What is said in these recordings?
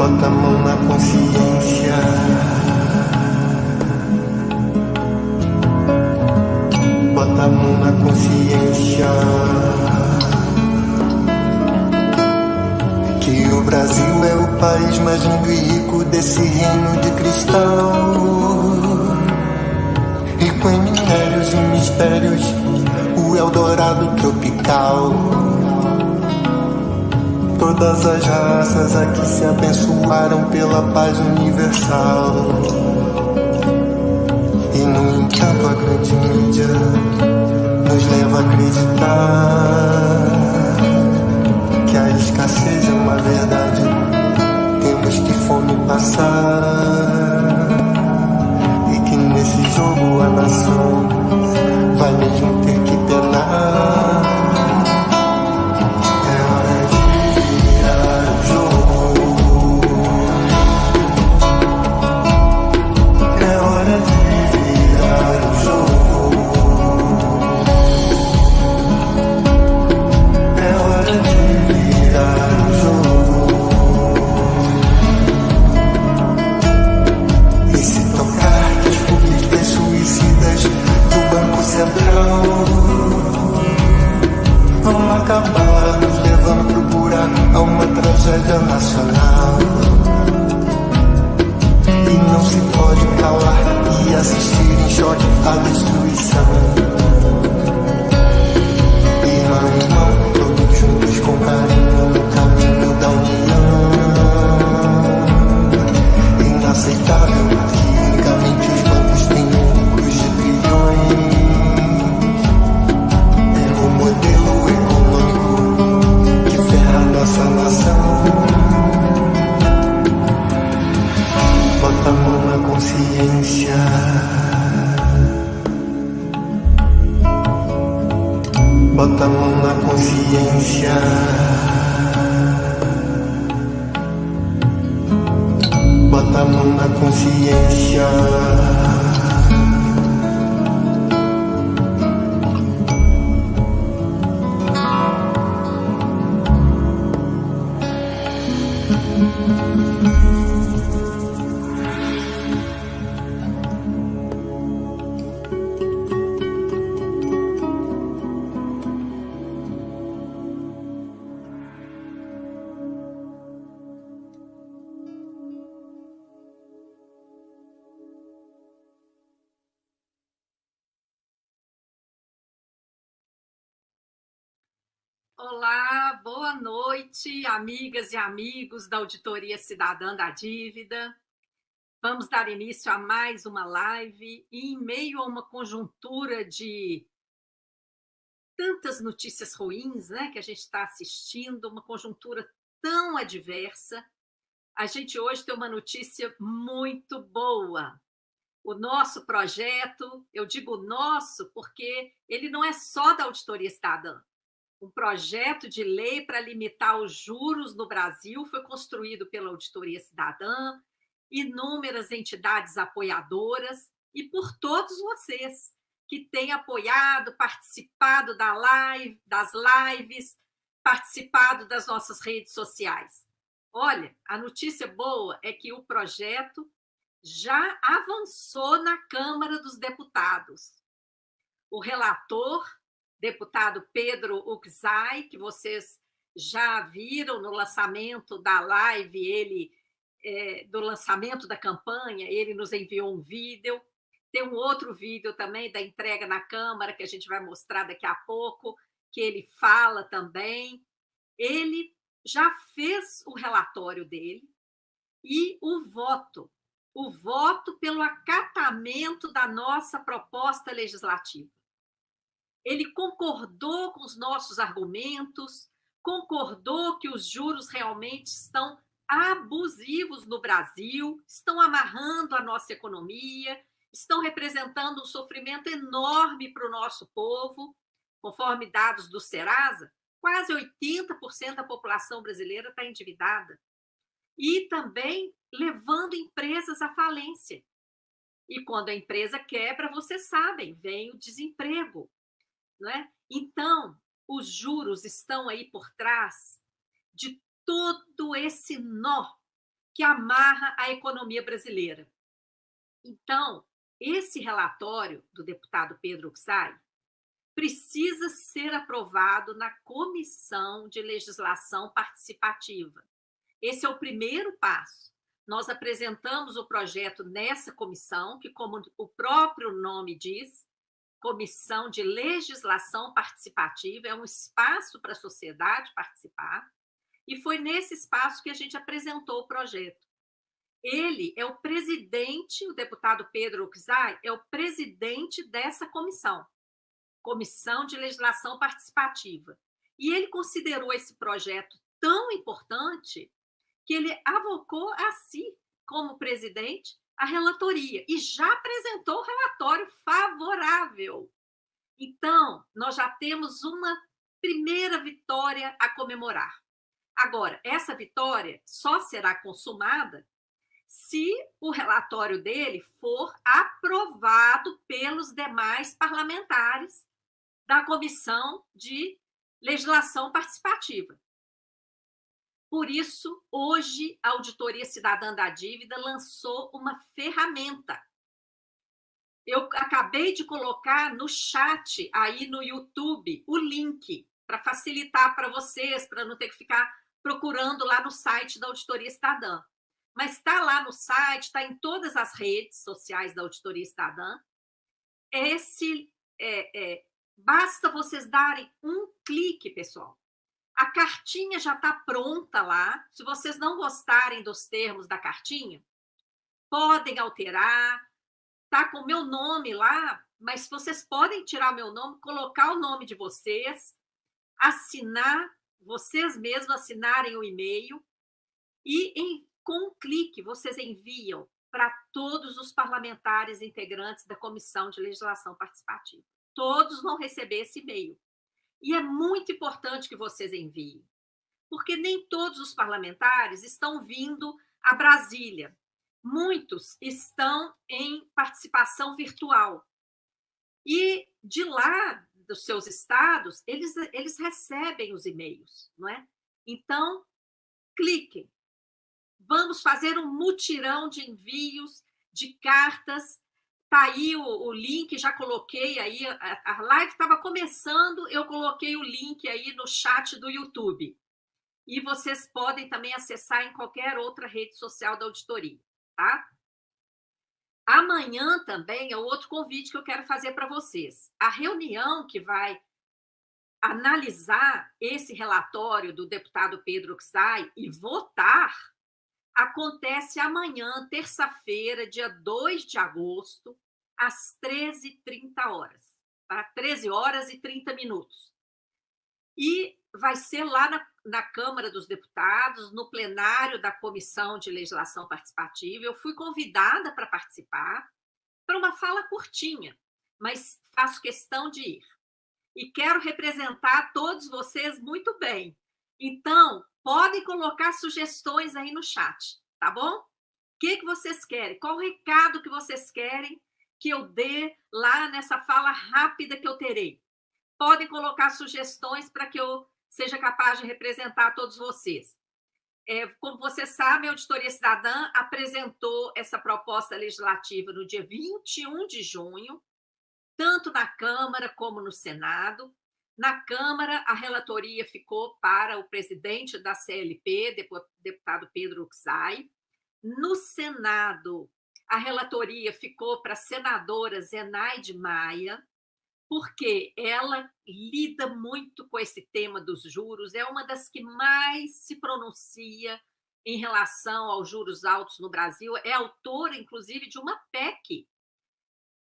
Bota a mão na consciência. Bota a mão na consciência. Que o Brasil é o país mais lindo e rico desse reino de cristal. Rico em minérios e mistérios, o Eldorado tropical. Todas as raças aqui se abençoaram pela paz universal. E no entanto a grande mídia nos leva a acreditar que a escassez é uma verdade. Temos que fome passar, e que nesse jogo a nação vai mesmo ter que penar. É hora de virar o jogo. É hora de virar o jogo. É hora de virar o jogo. E se tocar as públicas suicidas do Banco Central vão acabar nos levando pro buraco, a uma tragédia nacional. E não se pode calar e assistir em choque à destruição. Irmão, irmão, todos juntos com carinho no caminho da união. Inaceitável que unicamente os bancos tenham lucros de trilhões. É um modelo econômico que ferra nossa nação. Bota a mão na consciência. Bota a mão na consciência. Bota a mão na consciência. Olá, boa noite, amigas e amigos da Auditoria Cidadã da Dívida. Vamos dar início a mais uma live e em meio a uma conjuntura de tantas notícias ruins, né, que a gente está assistindo, uma conjuntura tão adversa, a gente hoje tem uma notícia muito boa. O nosso projeto, eu digo nosso porque ele não é só da Auditoria Cidadã. Um projeto de lei para limitar os juros no Brasil foi construído pela Auditoria Cidadã, inúmeras entidades apoiadoras e por todos vocês que têm apoiado, participado das lives, participado das nossas redes sociais. Olha, a notícia boa é que o projeto já avançou na Câmara dos Deputados. O relator, deputado Pedro Uczai, que vocês já viram no lançamento da live, do lançamento da campanha, ele nos enviou um vídeo. Tem um outro vídeo também da entrega na Câmara, que a gente vai mostrar daqui a pouco, que ele fala também. Ele já fez o relatório dele e o voto pelo acatamento da nossa proposta legislativa. Ele concordou com os nossos argumentos, concordou que os juros realmente estão abusivos no Brasil, estão amarrando a nossa economia, estão representando um sofrimento enorme para o nosso povo. Conforme dados do Serasa, quase 80% da população brasileira está endividada. E também levando empresas à falência. E quando a empresa quebra, vocês sabem, vem o desemprego. Não é? Então, os juros estão aí por trás de todo esse nó que amarra a economia brasileira. Então, esse relatório do deputado Pedro Uxai precisa ser aprovado na Comissão de Legislação Participativa. Esse é o primeiro passo. Nós apresentamos o projeto nessa comissão, que, como o próprio nome diz, Comissão de Legislação Participativa, é um espaço para a sociedade participar, e foi nesse espaço que a gente apresentou o projeto. Ele é o presidente, o deputado Pedro Uxai, é o presidente dessa comissão, Comissão de Legislação Participativa. E ele considerou esse projeto tão importante que ele avocou a si, como presidente, a relatoria e já apresentou o relatório favorável. Então, nós já temos uma primeira vitória a comemorar. Agora, essa vitória só será consumada se o relatório dele for aprovado pelos demais parlamentares da Comissão de Legislação Participativa. Por isso, hoje, a Auditoria Cidadã da Dívida lançou uma ferramenta. Eu acabei de colocar no chat aí no YouTube o link para facilitar para vocês, para não ter que ficar procurando lá no site da Auditoria Cidadã. Mas está lá no site, está em todas as redes sociais da Auditoria Cidadã. Basta vocês darem um clique, pessoal. A cartinha já está pronta lá. Se vocês não gostarem dos termos da cartinha, podem alterar. Está com o meu nome lá, mas vocês podem tirar o meu nome, colocar o nome de vocês, assinar, vocês mesmos assinarem o e-mail e com um clique vocês enviam para todos os parlamentares integrantes da Comissão de Legislação Participativa. Todos vão receber esse e-mail. E é muito importante que vocês enviem, porque nem todos os parlamentares estão vindo a Brasília. Muitos estão em participação virtual. E de lá, dos seus estados, eles recebem os e-mails, não é? Então, cliquem. Vamos fazer um mutirão de envios, de cartas. Está aí o link, já coloquei aí, a live estava começando, eu coloquei o link aí no chat do YouTube. E vocês podem também acessar em qualquer outra rede social da auditoria, tá? Amanhã também é outro convite que eu quero fazer para vocês. A reunião que vai analisar esse relatório do deputado Pedro Uxai e votar acontece amanhã, terça-feira, dia 2 de agosto, às 13h30, tá? 13 horas e 30 minutos. E vai ser lá na Câmara dos Deputados, no plenário da Comissão de Legislação Participativa. Eu fui convidada para participar, para uma fala curtinha, mas faço questão de ir. E quero representar todos vocês muito bem. Então, podem colocar sugestões aí no chat, tá bom? O que vocês querem? Qual o recado que vocês querem que eu dê lá nessa fala rápida que eu terei? Podem colocar sugestões para que eu seja capaz de representar todos vocês. Como vocês sabem, a Auditoria Cidadã apresentou essa proposta legislativa no dia 21 de junho, tanto na Câmara como no Senado. Na Câmara, a relatoria ficou para o presidente da CLP, deputado Pedro Uxai. No Senado, a relatoria ficou para a senadora Zenaide Maia, porque ela lida muito com esse tema dos juros, é uma das que mais se pronuncia em relação aos juros altos no Brasil, é autora, inclusive, de uma PEC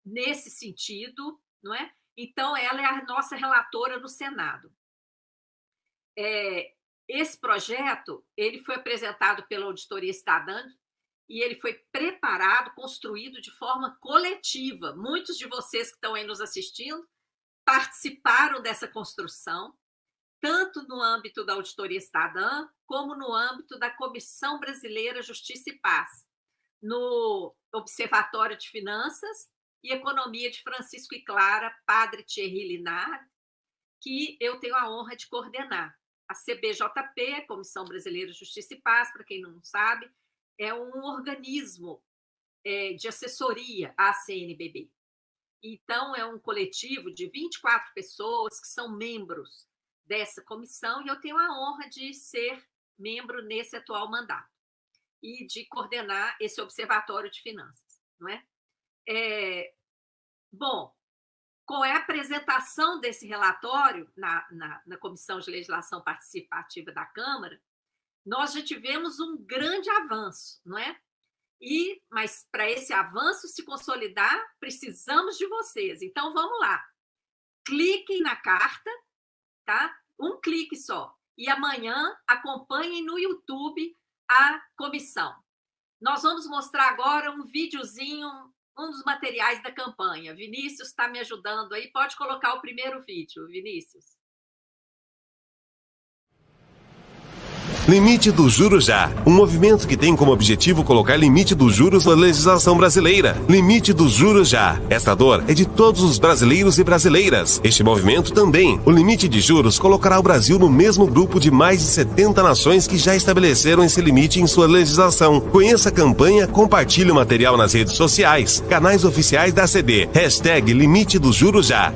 nesse sentido, não é? Então, ela é a nossa relatora no Senado. Esse projeto ele foi apresentado pela Auditoria Cidadã e ele foi preparado, construído de forma coletiva. Muitos de vocês que estão aí nos assistindo participaram dessa construção, tanto no âmbito da Auditoria Cidadã, como no âmbito da Comissão Brasileira Justiça e Paz, no Observatório de Finanças e Economia de Francisco e Clara, Padre Thierry Linard, que eu tenho a honra de coordenar. A CBJP, Comissão Brasileira de Justiça e Paz, para quem não sabe, é um organismo de assessoria à CNBB. Então, é um coletivo de 24 pessoas que são membros dessa comissão, e eu tenho a honra de ser membro nesse atual mandato e de coordenar esse observatório de finanças, não é? Bom, com a apresentação desse relatório na Comissão de Legislação Participativa da Câmara, nós já tivemos um grande avanço, não é? Mas para esse avanço se consolidar, precisamos de vocês. Então, vamos lá. Cliquem na carta, tá? Um clique só. E amanhã acompanhem no YouTube a comissão. Nós vamos mostrar agora um videozinho, um dos materiais da campanha. Vinícius está me ajudando aí. Pode colocar o primeiro vídeo, Vinícius. Limite dos juros já. Um movimento que tem como objetivo colocar limite dos juros na legislação brasileira. Limite dos juros já. Esta dor é de todos os brasileiros e brasileiras. Este movimento também. O limite de juros colocará o Brasil no mesmo grupo de mais de 70 nações que já estabeleceram esse limite em sua legislação. Conheça a campanha, compartilhe o material nas redes sociais, canais oficiais da ACD. Hashtag Limite dos Juros já.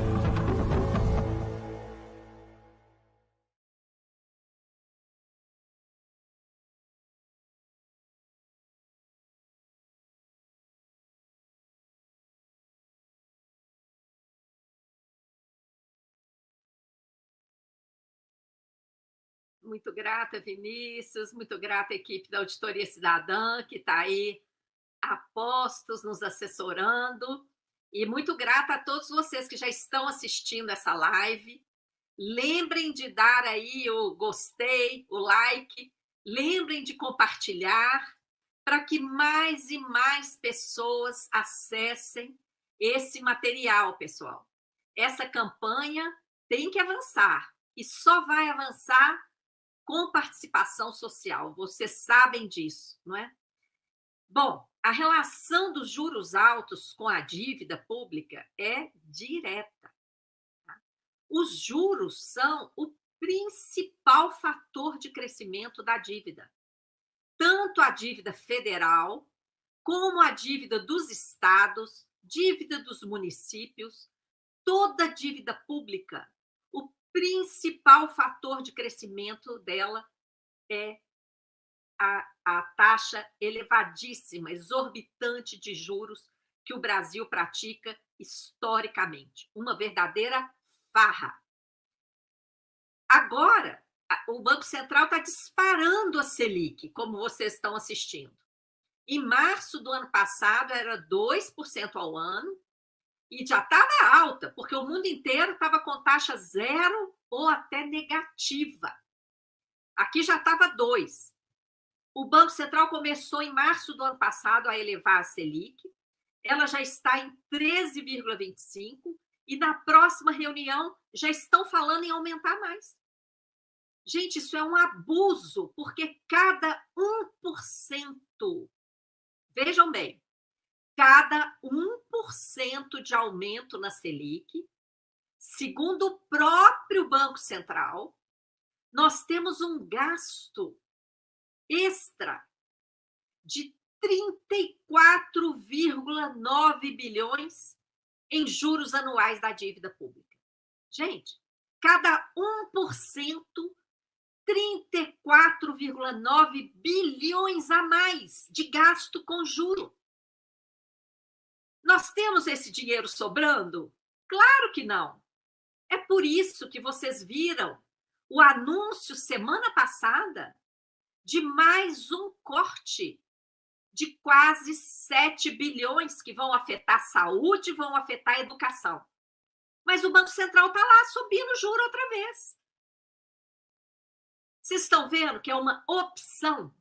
Muito grata, Vinícius, muito grata à equipe da Auditoria Cidadã, que está aí a postos nos assessorando, e muito grata a todos vocês que já estão assistindo essa live. Lembrem de dar aí o gostei, o like, lembrem de compartilhar, para que mais e mais pessoas acessem esse material, pessoal. Essa campanha tem que avançar, e só vai avançar com participação social. Vocês sabem disso, não é? Bom, a relação dos juros altos com a dívida pública é direta. Tá? Os juros são o principal fator de crescimento da dívida. Tanto a dívida federal, como a dívida dos estados, dívida dos municípios, toda dívida pública, o principal fator de crescimento dela é a taxa elevadíssima, exorbitante de juros que o Brasil pratica historicamente. Uma verdadeira farra. Agora, o Banco Central está disparando a Selic, como vocês estão assistindo. Em março do ano passado, era 2% ao ano, e já estava alta, porque o mundo inteiro estava com taxa zero ou até negativa. Aqui já estava 2%. O Banco Central começou em março do ano passado a elevar a Selic, ela já está em 13,25%, e na próxima reunião já estão falando em aumentar mais. Gente, isso é um abuso, porque cada 1%, vejam bem, cada 1% de aumento na Selic, segundo o próprio Banco Central, nós temos um gasto extra de 34,9 bilhões em juros anuais da dívida pública. Gente, cada 1%, 34,9 bilhões a mais de gasto com juro. Nós temos esse dinheiro sobrando? Claro que não. É por isso que vocês viram o anúncio semana passada de mais um corte de quase 7 bilhões que vão afetar a saúde, vão afetar a educação. Mas o Banco Central está lá subindo o juro outra vez. Vocês estão vendo que é uma opção.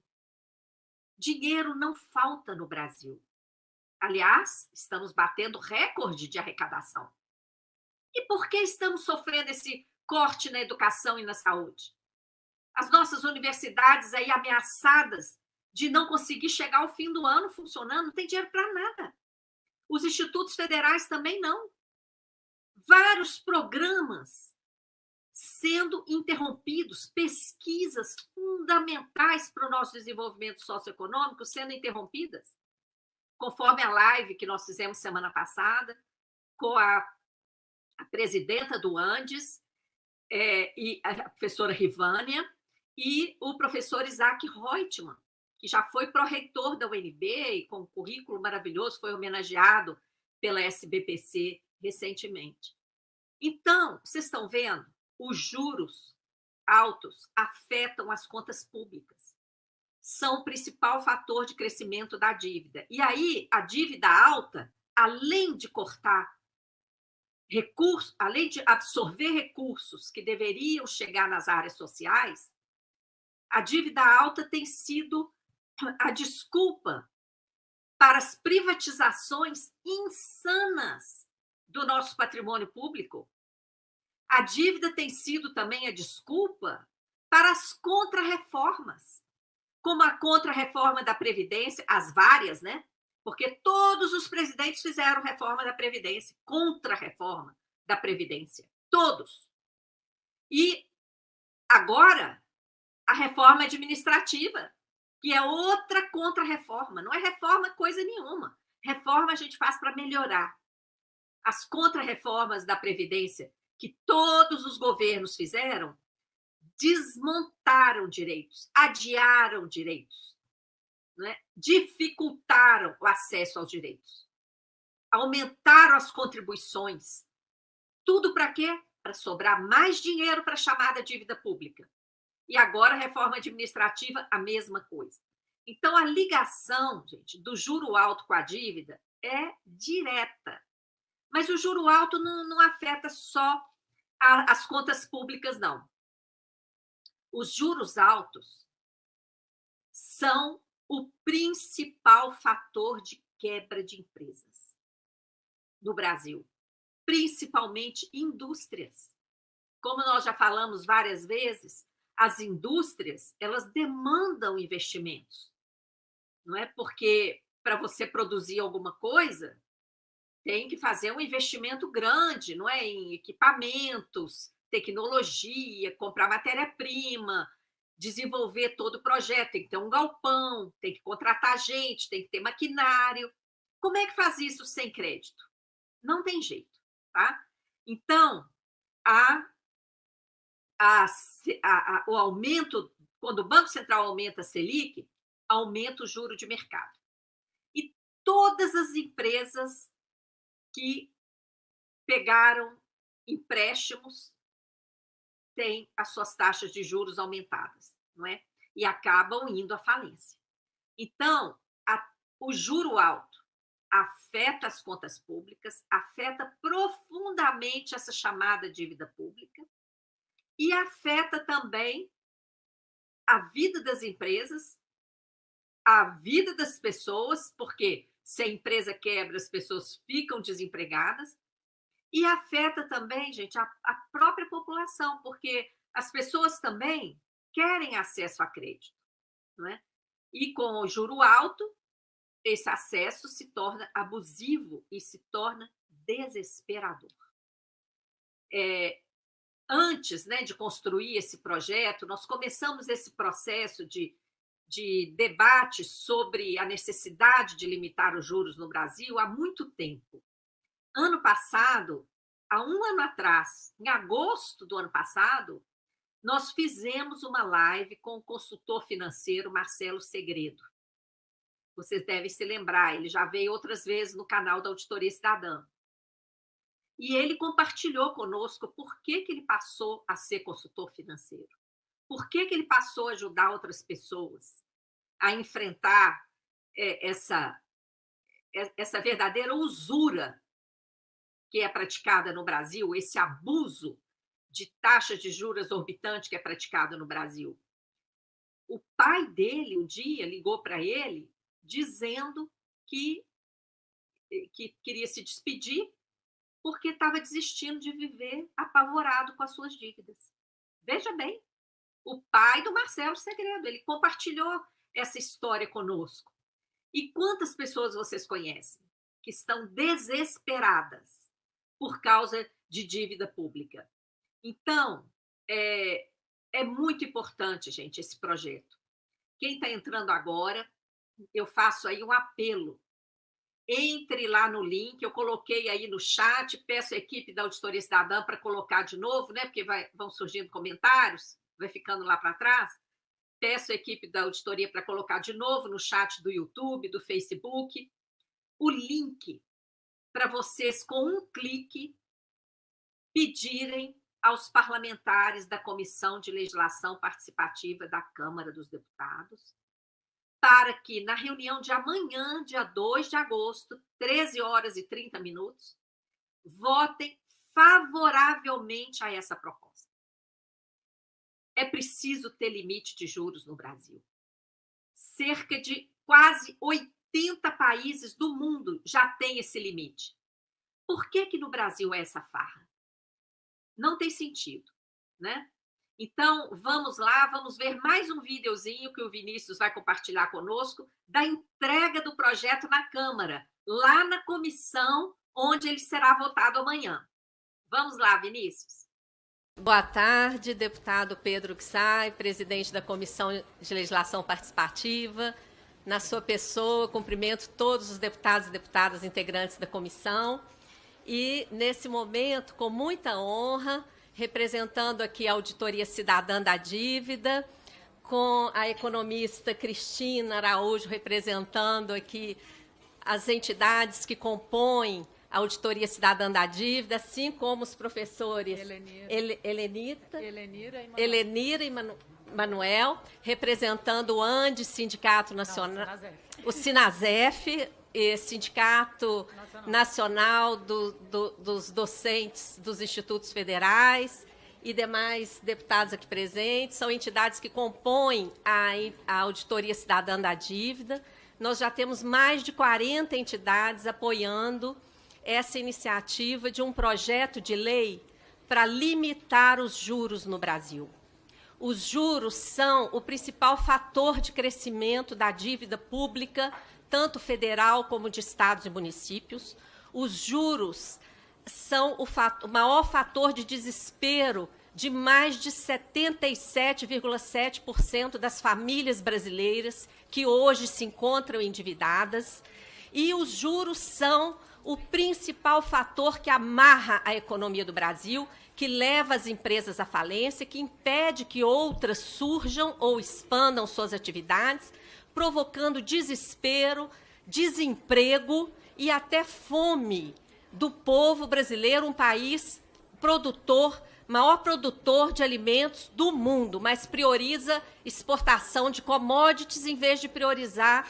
Dinheiro não falta no Brasil. Aliás, estamos batendo recorde de arrecadação. E por que estamos sofrendo esse corte na educação e na saúde? As nossas universidades aí ameaçadas de não conseguir chegar ao fim do ano funcionando, não tem dinheiro para nada. Os institutos federais também não. Vários programas sendo interrompidos, pesquisas fundamentais para o nosso desenvolvimento socioeconômico sendo interrompidas, conforme a live que nós fizemos semana passada com a presidenta do Andes, e a professora Rivânia, e o professor Isaac Reutemann, que já foi pró-reitor da UNB e com um currículo maravilhoso, foi homenageado pela SBPC recentemente. Então, vocês estão vendo? Os juros altos afetam as contas públicas. São o principal fator de crescimento da dívida. E aí, a dívida alta, além de cortar recursos, além de absorver recursos que deveriam chegar nas áreas sociais, a dívida alta tem sido a desculpa para as privatizações insanas do nosso patrimônio público. A dívida tem sido também a desculpa para as contrarreformas, como a contrarreforma da Previdência, as várias, né? Porque todos os presidentes fizeram reforma da Previdência, contra-reforma da Previdência, todos. E agora, a reforma administrativa, que é outra contra-reforma. Não é reforma coisa nenhuma. Reforma a gente faz para melhorar. As contra-reformas da Previdência, que todos os governos fizeram, desmontaram direitos, adiaram direitos, né? Dificultaram o acesso aos direitos, aumentaram as contribuições. Tudo para quê? Para sobrar mais dinheiro para a chamada dívida pública. E agora a reforma administrativa, a mesma coisa. Então, a ligação, gente, do juro alto com a dívida é direta. Mas o juro alto não afeta só as contas públicas, não. Os juros altos são o principal fator de quebra de empresas no Brasil, principalmente indústrias. Como nós já falamos várias vezes, as indústrias, elas demandam investimentos, não é? Porque para você produzir alguma coisa, tem que fazer um investimento grande, não é? Em equipamentos, tecnologia, comprar matéria-prima, desenvolver todo o projeto, tem que ter um galpão, tem que contratar gente, tem que ter maquinário. Como é que faz isso sem crédito? Não tem jeito, tá? Então, o aumento, quando o Banco Central aumenta a Selic, aumenta o juro de mercado. E todas as empresas que pegaram empréstimos têm as suas taxas de juros aumentadas, não é? E acabam indo à falência. Então, o juro alto afeta as contas públicas, afeta profundamente essa chamada dívida pública e afeta também a vida das empresas, a vida das pessoas, porque se a empresa quebra, as pessoas ficam desempregadas, e afeta também, gente, a própria população, porque as pessoas também querem acesso a crédito, não é? E com o juro alto, esse acesso se torna abusivo e se torna desesperador. Antes, né, de construir esse projeto, nós começamos esse processo de debate sobre a necessidade de limitar os juros no Brasil há muito tempo. Ano passado, há um ano atrás, em agosto do ano passado, nós fizemos uma live com o consultor financeiro Marcelo Segredo. Vocês devem se lembrar, ele já veio outras vezes no canal da Auditoria Cidadã. E ele compartilhou conosco por que ele passou a ser consultor financeiro. Por que ele passou a ajudar outras pessoas a enfrentar essa verdadeira usura que é praticada no Brasil, esse abuso de taxas de juros exorbitantes que é praticado no Brasil. O pai dele, um dia, ligou para ele dizendo que queria se despedir porque estava desistindo de viver apavorado com as suas dívidas. Veja bem, o pai do Marcelo Segredo, ele compartilhou essa história conosco. E quantas pessoas vocês conhecem que estão desesperadas por causa de dívida pública? Então, É muito importante, gente, esse projeto. Quem está entrando agora, eu faço aí um apelo. Entre lá no link, eu coloquei aí no chat, peço à equipe da Auditoria Cidadã para colocar de novo, né? Porque vão surgindo comentários, vai ficando lá para trás. Peço à equipe da auditoria para colocar de novo no chat do YouTube, do Facebook, o link para vocês, com um clique, pedirem aos parlamentares da Comissão de Legislação Participativa da Câmara dos Deputados, para que, na reunião de amanhã, dia 2 de agosto, 13h30, votem favoravelmente a essa proposta. É preciso ter limite de juros no Brasil. Cerca de quase 80 países do mundo já têm esse limite. Por que no Brasil é essa farra? Não tem sentido, né? Então, vamos lá, vamos ver mais um videozinho que o Vinícius vai compartilhar conosco da entrega do projeto na Câmara, lá na comissão onde ele será votado amanhã. Vamos lá, Vinícius. Boa tarde, deputado Pedro Xay, presidente da Comissão de Legislação Participativa. Na sua pessoa, cumprimento todos os deputados e deputadas integrantes da comissão. E, nesse momento, com muita honra, representando aqui a Auditoria Cidadã da Dívida, com a economista Cristina Araújo representando aqui as entidades que compõem a Auditoria Cidadã da Dívida, assim como os professores Helenira e Manuel, representando o ANDE, Sindicato Nacional, o Sinasef, Sindicato Nacional dos Docentes dos Institutos Federais e demais deputados aqui presentes. São entidades que compõem a Auditoria Cidadã da Dívida. Nós já temos mais de 40 entidades apoiando essa iniciativa de um projeto de lei para limitar os juros no Brasil. Os juros são o principal fator de crescimento da dívida pública, tanto federal como de estados e municípios. Os juros são o maior fator de desespero de mais de 77,7% das famílias brasileiras que hoje se encontram endividadas. E os juros são o principal fator que amarra a economia do Brasil, que leva as empresas à falência, que impede que outras surjam ou expandam suas atividades, provocando desespero, desemprego e até fome do povo brasileiro, um país produtor, maior produtor de alimentos do mundo, mas prioriza exportação de commodities em vez de priorizar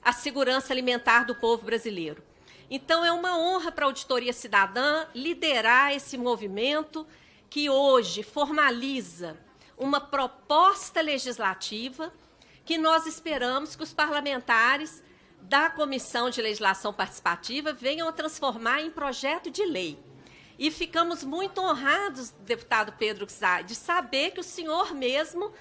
a segurança alimentar do povo brasileiro. Então, é uma honra para a Auditoria Cidadã liderar esse movimento que hoje formaliza uma proposta legislativa que nós esperamos que os parlamentares da Comissão de Legislação Participativa venham a transformar em projeto de lei. E ficamos muito honrados, deputado Pedro Xay, de saber que o senhor mesmo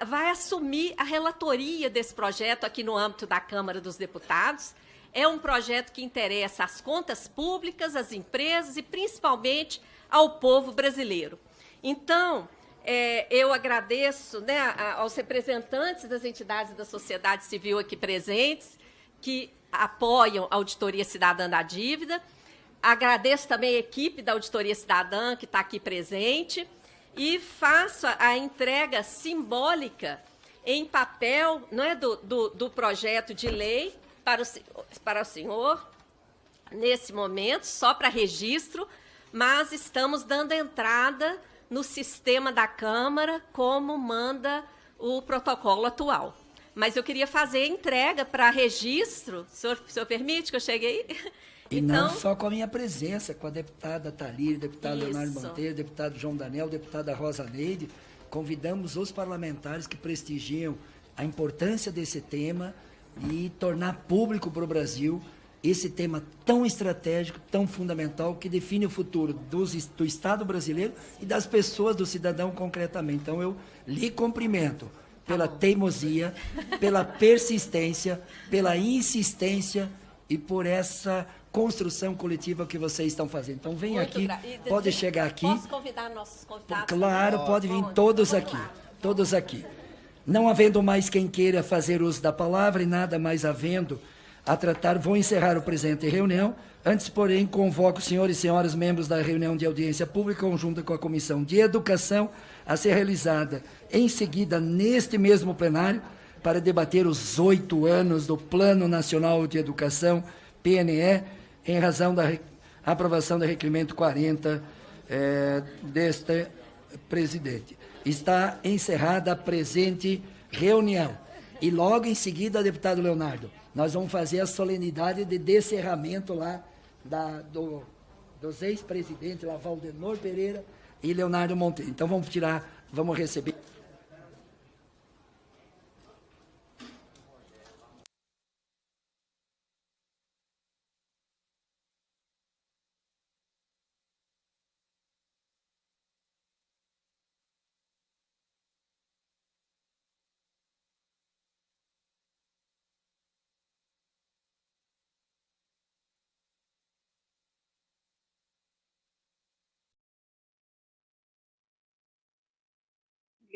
vai assumir a relatoria desse projeto aqui no âmbito da Câmara dos Deputados. É um projeto que interessa às contas públicas, às empresas e, principalmente, ao povo brasileiro. Então, eu agradeço, né, aos representantes das entidades da sociedade civil aqui presentes, que apoiam a Auditoria Cidadã da Dívida. Agradeço também a equipe da Auditoria Cidadã, que está aqui presente, e faço a entrega simbólica em papel, não é, do projeto de lei para o senhor, nesse momento, só para registro, mas estamos dando entrada no sistema da Câmara, como manda o protocolo atual. Mas eu queria fazer a entrega para registro. O senhor permite que eu chegue aí? E então, não só com a minha presença, com a deputada Thalíria, deputado Leonardo Monteiro, deputado João Daniel, deputada Rosa Neide, convidamos os parlamentares que prestigiam a importância desse tema e tornar público para o Brasil esse tema tão estratégico, tão fundamental, que define o futuro do Estado brasileiro e das pessoas, do cidadão concretamente. Então, eu lhe cumprimento pela teimosia, pela persistência, pela insistência e por essa construção coletiva que vocês estão fazendo. Então, vem aqui, pode chegar aqui. Posso convidar nossos convidados? Claro, pode vir todos aqui, todos aqui. Não havendo mais quem queira fazer uso da palavra e nada mais havendo a tratar, vou encerrar o presente reunião. Antes, porém, convoco os senhores e senhoras membros da reunião de audiência pública conjunta com a Comissão de Educação a ser realizada em seguida neste mesmo plenário para debater os 8 anos do Plano Nacional de Educação, PNE, em razão da aprovação do requerimento 40 deste presidente. Está encerrada a presente reunião. E logo em seguida, deputado Leonardo, nós vamos fazer a solenidade de descerramento lá dos ex-presidentes, lá, Valdenor Pereira e Leonardo Monteiro. Então vamos receber.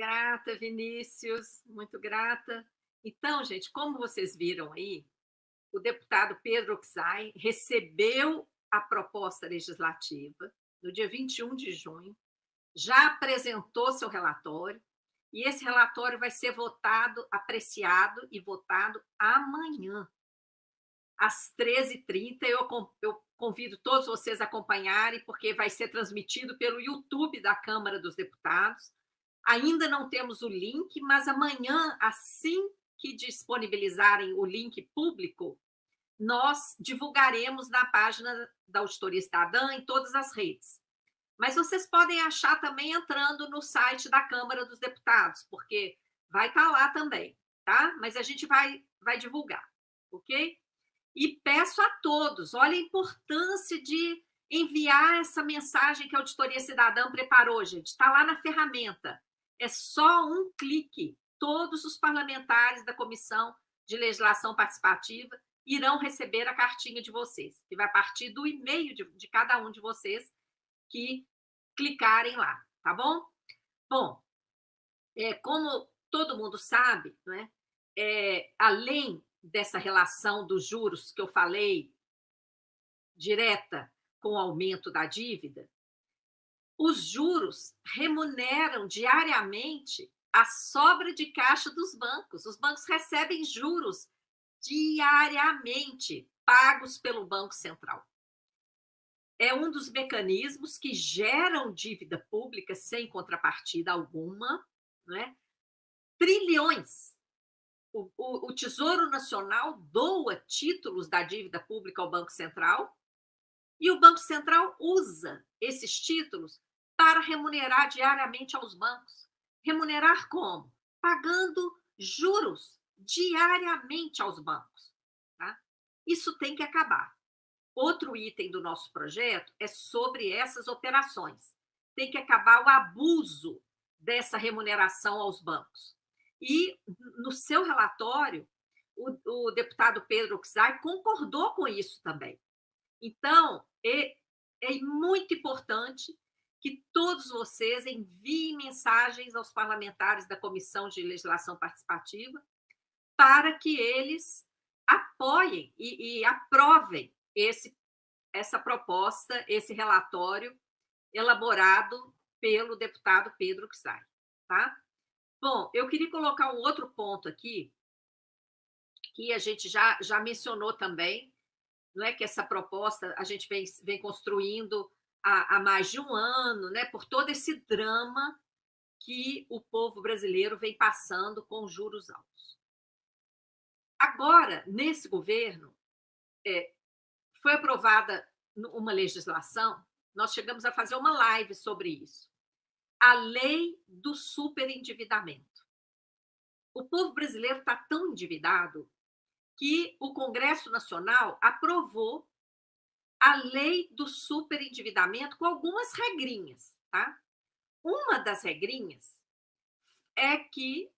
Grata, Vinícius, muito grata. Então, gente, como vocês viram aí, o deputado Pedro Oczai recebeu a proposta legislativa no dia 21 de junho, já apresentou seu relatório, e esse relatório vai ser votado, apreciado e votado amanhã, às 13h30. Eu convido todos vocês a acompanharem, porque vai ser transmitido pelo YouTube da Câmara dos Deputados. Ainda não temos o link, mas amanhã, assim que disponibilizarem o link público, nós divulgaremos na página da Auditoria Cidadã em todas as redes. Mas vocês podem achar também entrando no site da Câmara dos Deputados, porque vai estar lá também, tá? Mas a gente vai divulgar, ok? E peço a todos, olha a importância de enviar essa mensagem que a Auditoria Cidadã preparou, gente. Está lá na ferramenta. É só um clique. Todos os parlamentares da Comissão de Legislação Participativa irão receber a cartinha de vocês, que vai partir do e-mail de cada um de vocês que clicarem lá, tá bom? Bom, como todo mundo sabe, né, além dessa relação dos juros que eu falei, direta com o aumento da dívida, os juros remuneram diariamente a sobra de caixa dos bancos. Os bancos recebem juros diariamente, pagos pelo Banco Central. É um dos mecanismos que geram dívida pública sem contrapartida alguma, né? Trilhões. O Tesouro Nacional doa títulos da dívida pública ao Banco Central e o Banco Central usa esses títulos para remunerar diariamente aos bancos. Remunerar como? Pagando juros diariamente aos bancos. Tá? Isso tem que acabar. Outro item do nosso projeto é sobre essas operações. Tem que acabar o abuso dessa remuneração aos bancos. E, no seu relatório, o deputado Pedro Oczai concordou com isso também. Então, é muito importante que todos vocês enviem mensagens aos parlamentares da Comissão de Legislação Participativa para que eles apoiem e aprovem essa proposta, esse relatório elaborado pelo deputado Pedro Oczai, tá? Bom, eu queria colocar um outro ponto aqui, que a gente já mencionou também, não é que essa proposta a gente vem construindo há mais de um ano, né, por todo esse drama que o povo brasileiro vem passando com juros altos. Agora, nesse governo, foi aprovada uma legislação, nós chegamos a fazer uma live sobre isso, a lei do superendividamento. O povo brasileiro está tão endividado que o Congresso Nacional aprovou a lei do superendividamento com algumas regrinhas, tá? Uma das regrinhas é que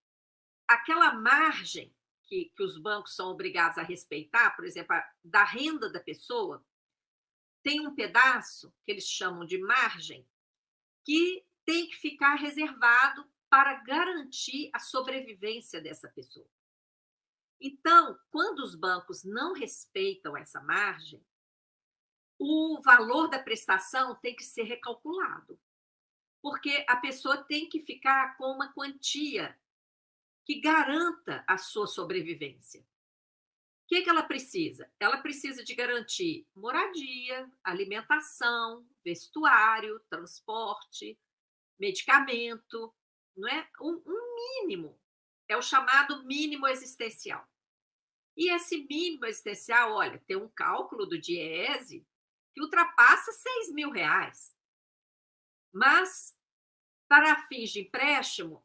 aquela margem que os bancos são obrigados a respeitar, por exemplo, da renda da pessoa, tem um pedaço que eles chamam de margem que tem que ficar reservado para garantir a sobrevivência dessa pessoa. Então, quando os bancos não respeitam essa margem, o valor da prestação tem que ser recalculado, porque a pessoa tem que ficar com uma quantia que garanta a sua sobrevivência. O que ela precisa? Ela precisa de garantir moradia, alimentação, vestuário, transporte, medicamento, não é? Um mínimo. É o chamado mínimo existencial. E esse mínimo existencial, olha, tem um cálculo do DIEESE que ultrapassa R$6.000. Mas, para fins de empréstimo,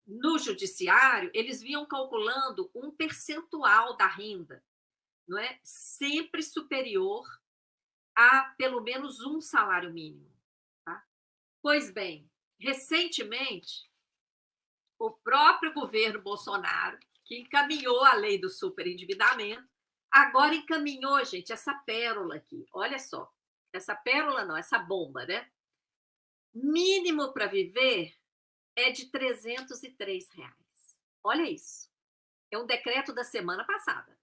no judiciário, eles vinham calculando um percentual da renda, não é? Sempre superior a pelo menos um salário mínimo. Tá? Pois bem, recentemente, o próprio governo Bolsonaro, que encaminhou a lei do superendividamento, agora encaminhou, gente, essa pérola aqui. Olha só, essa pérola não, essa bomba, né? Mínimo para viver é de R$303. Olha isso. É um decreto da semana passada.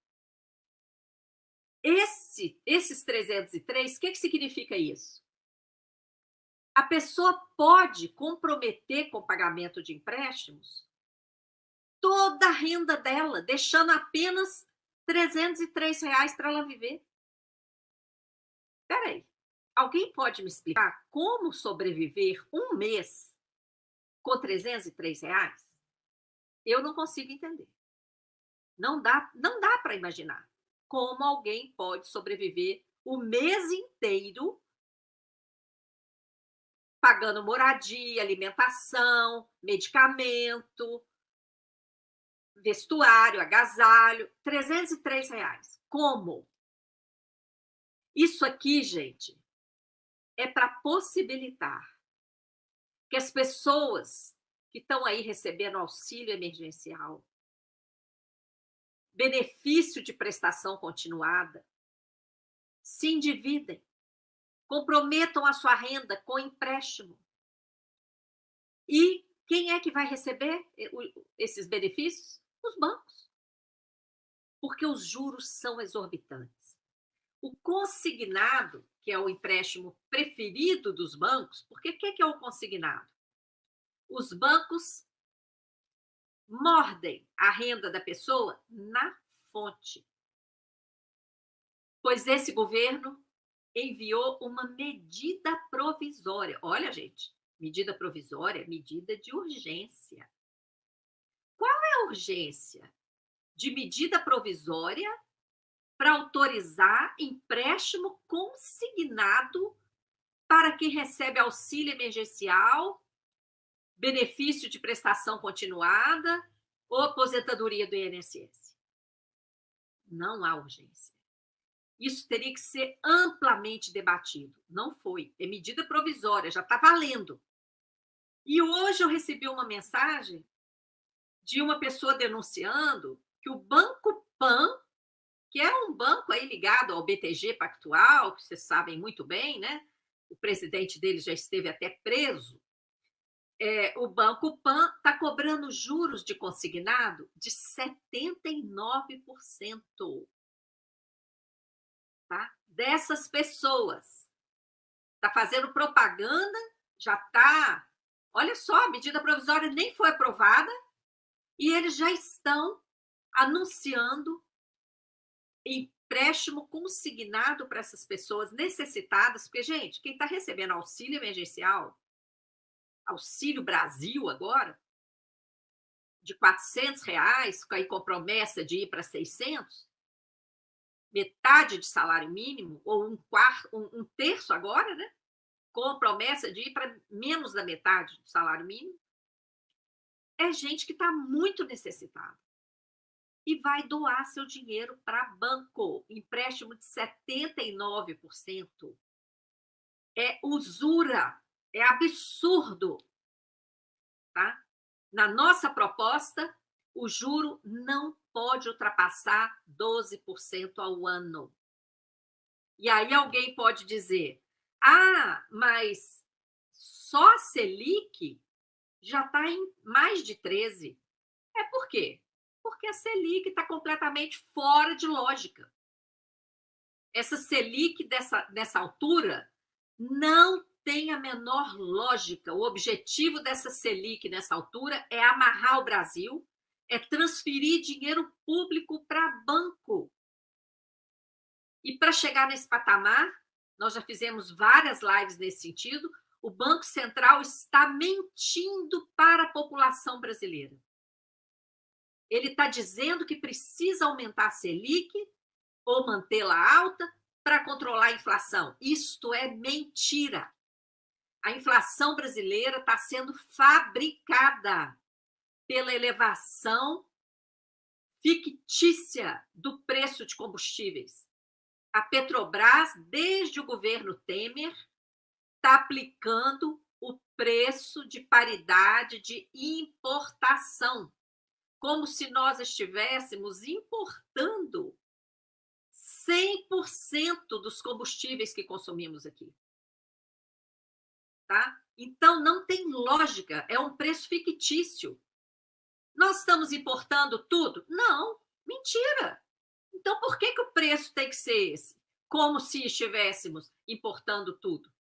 Esses 303, o que significa isso? A pessoa pode comprometer com o pagamento de empréstimos toda a renda dela, deixando apenas R$303 para ela viver. Espera aí. Alguém pode me explicar como sobreviver um mês com R$303? Eu não consigo entender. Não dá para imaginar como alguém pode sobreviver o mês inteiro pagando moradia, alimentação, medicamento, vestuário, agasalho, R$303. Como? Isso aqui, gente, é para possibilitar que as pessoas que estão aí recebendo auxílio emergencial, benefício de prestação continuada, se endividem, comprometam a sua renda com empréstimo. E quem é que vai receber esses benefícios? Os bancos. Porque os juros são exorbitantes. O consignado, que é o empréstimo preferido dos bancos, porque o que é o consignado? Os bancos mordem a renda da pessoa na fonte. Pois esse governo enviou uma medida provisória. Olha, gente, medida provisória, medida de urgência. Qual é a urgência de medida provisória para autorizar empréstimo consignado para quem recebe auxílio emergencial, benefício de prestação continuada ou aposentadoria do INSS? Não há urgência. Isso teria que ser amplamente debatido. Não foi. É medida provisória, já está valendo. E hoje eu recebi uma mensagem de uma pessoa denunciando que o Banco Pan, que é um banco aí ligado ao BTG Pactual, que vocês sabem muito bem, né? O presidente dele já esteve até preso. O Banco Pan está cobrando juros de consignado de 79%. Tá? Dessas pessoas. Está fazendo propaganda, já está... Olha só, a medida provisória nem foi aprovada e eles já estão anunciando empréstimo consignado para essas pessoas necessitadas, porque, gente, quem está recebendo auxílio emergencial, Auxílio Brasil agora, de R$400, aí com promessa de ir para 600, metade de salário mínimo, ou um terço agora, né? Com promessa de ir para menos da metade do salário mínimo, é gente que está muito necessitada. E vai doar seu dinheiro para banco. Empréstimo de 79%. É usura, é absurdo. Tá? Na nossa proposta, o juro não pode ultrapassar 12% ao ano. E aí alguém pode dizer, mas só a Selic já está em mais de 13%. Por quê? Porque a Selic está completamente fora de lógica. Essa Selic nessa altura não tem a menor lógica. O objetivo dessa Selic nessa altura é amarrar o Brasil, é transferir dinheiro público para banco. E para chegar nesse patamar, nós já fizemos várias lives nesse sentido, o Banco Central está mentindo para a população brasileira. Ele está dizendo que precisa aumentar a Selic ou mantê-la alta para controlar a inflação. Isto é mentira. A inflação brasileira está sendo fabricada pela elevação fictícia do preço de combustíveis. A Petrobras, desde o governo Temer, está aplicando o preço de paridade de importação, como se nós estivéssemos importando 100% dos combustíveis que consumimos aqui. Tá? Então, não tem lógica, é um preço fictício. Nós estamos importando tudo? Não, mentira. Então, por que o preço tem que ser esse? Como se estivéssemos importando tudo.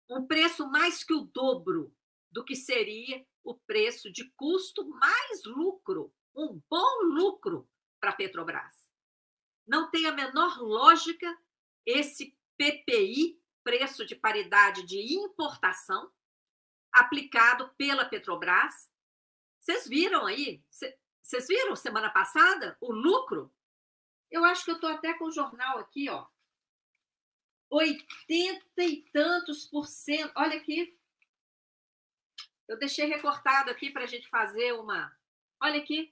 Um preço mais que o dobro do que seria o preço de custo mais lucro, um bom lucro para a Petrobras. Não tem a menor lógica esse PPI, preço de paridade de importação, aplicado pela Petrobras. Vocês viram aí? Vocês viram semana passada o lucro? Eu acho que eu estou até com o jornal aqui, ó. 80 e tantos %. Olha aqui. Eu deixei recortado aqui para a gente fazer uma... Olha aqui.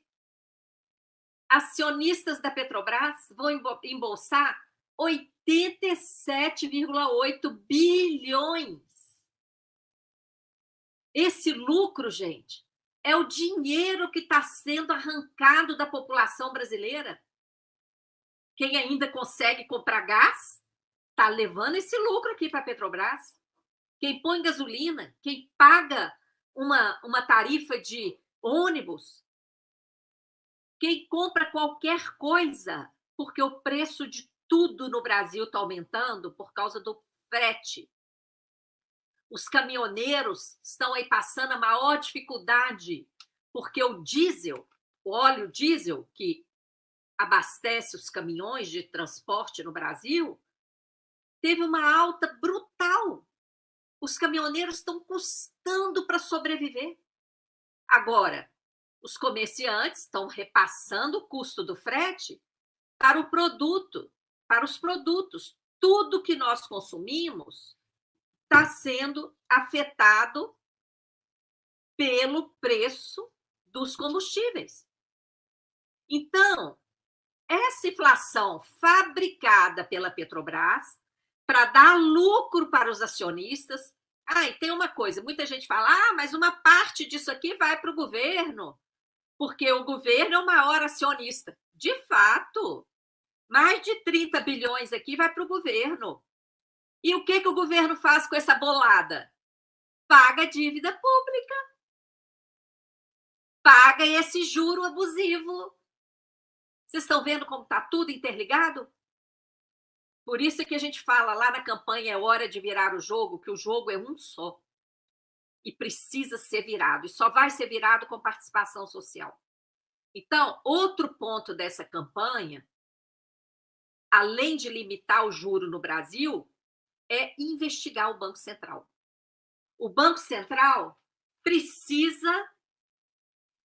Acionistas da Petrobras vão embolsar 87,8 bilhões. Esse lucro, gente, é o dinheiro que está sendo arrancado da população brasileira. Quem ainda consegue comprar gás está levando esse lucro aqui para a Petrobras. Quem põe gasolina, quem paga uma tarifa de ônibus, quem compra qualquer coisa, porque o preço de tudo no Brasil está aumentando por causa do frete. Os caminhoneiros estão aí passando a maior dificuldade, porque o diesel, o óleo diesel, que abastece os caminhões de transporte no Brasil, teve uma alta brutal. Os caminhoneiros estão custando para sobreviver. Agora, os comerciantes estão repassando o custo do frete para o produto, para os produtos. Tudo que nós consumimos está sendo afetado pelo preço dos combustíveis. Então, essa inflação fabricada pela Petrobras para dar lucro para os acionistas. E tem uma coisa, muita gente fala, mas uma parte disso aqui vai para o governo, porque o governo é o maior acionista. De fato, mais de 30 bilhões aqui vai para o governo. E o que o governo faz com essa bolada? Paga dívida pública. Paga esse juro abusivo. Vocês estão vendo como está tudo interligado? Por isso que a gente fala lá na campanha, é hora de virar o jogo, que o jogo é um só. E precisa ser virado. E só vai ser virado com participação social. Então, outro ponto dessa campanha, além de limitar o juro no Brasil, é investigar o Banco Central. O Banco Central precisa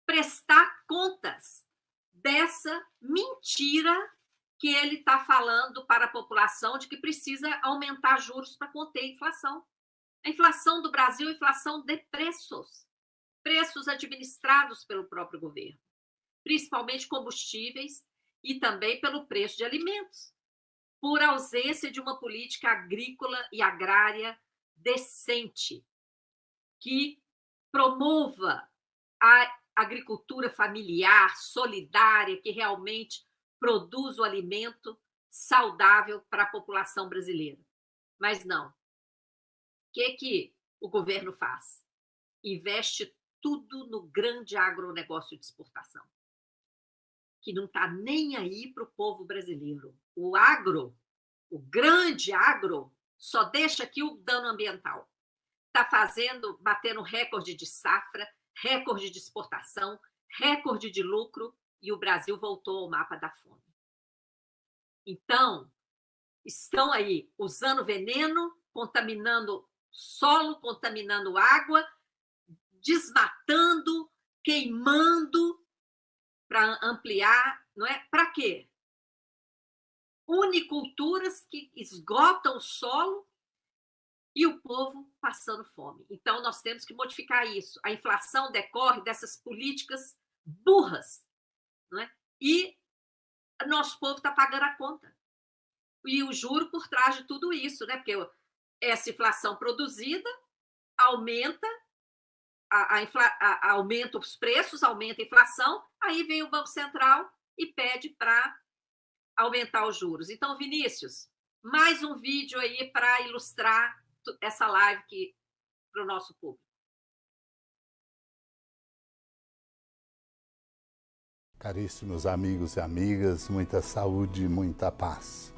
prestar contas dessa mentira que ele está falando para a população de que precisa aumentar juros para conter a inflação. A inflação do Brasil é inflação de preços. Preços administrados pelo próprio governo. Principalmente combustíveis e também pelo preço de alimentos. Por ausência de uma política agrícola e agrária decente, que promova a agricultura familiar, solidária, que realmente produz o alimento saudável para a população brasileira. Mas não. O que o governo faz? Investe tudo no grande agronegócio de exportação, que não está nem aí para o povo brasileiro. O grande agro, só deixa aqui o dano ambiental. Está batendo recorde de safra, recorde de exportação, recorde de lucro, e o Brasil voltou ao mapa da fome. Então, estão aí usando veneno, contaminando solo, contaminando água, desmatando, queimando para ampliar, não é? Para quê? Uniculturas que esgotam o solo e o povo passando fome. Então, nós temos que modificar isso. A inflação decorre dessas políticas burras, não é? E nosso povo está pagando a conta. E o juro por trás de tudo isso, né? Porque essa inflação produzida aumenta, aumenta os preços, aumenta a inflação, aí vem o Banco Central e pede para aumentar os juros. Então, Vinícius, mais um vídeo aí para ilustrar essa live para o nosso público. Caríssimos amigos e amigas, muita saúde e muita paz.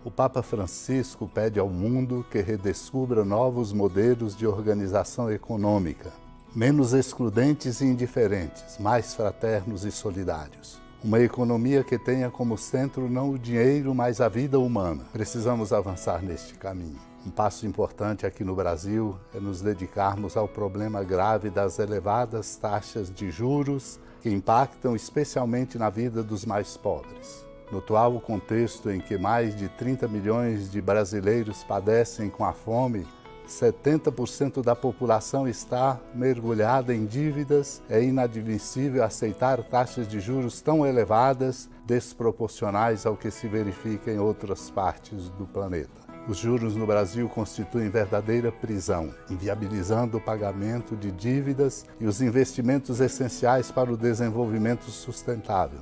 O Papa Francisco pede ao mundo que redescubra novos modelos de organização econômica, menos excludentes e indiferentes, mais fraternos e solidários. Uma economia que tenha como centro não o dinheiro, mas a vida humana. Precisamos avançar neste caminho. Um passo importante aqui no Brasil é nos dedicarmos ao problema grave das elevadas taxas de juros que impactam especialmente na vida dos mais pobres. No atual contexto em que mais de 30 milhões de brasileiros padecem com a fome, 70% da população está mergulhada em dívidas, é inadmissível aceitar taxas de juros tão elevadas, desproporcionais ao que se verifica em outras partes do planeta. Os juros no Brasil constituem verdadeira prisão, inviabilizando o pagamento de dívidas e os investimentos essenciais para o desenvolvimento sustentável,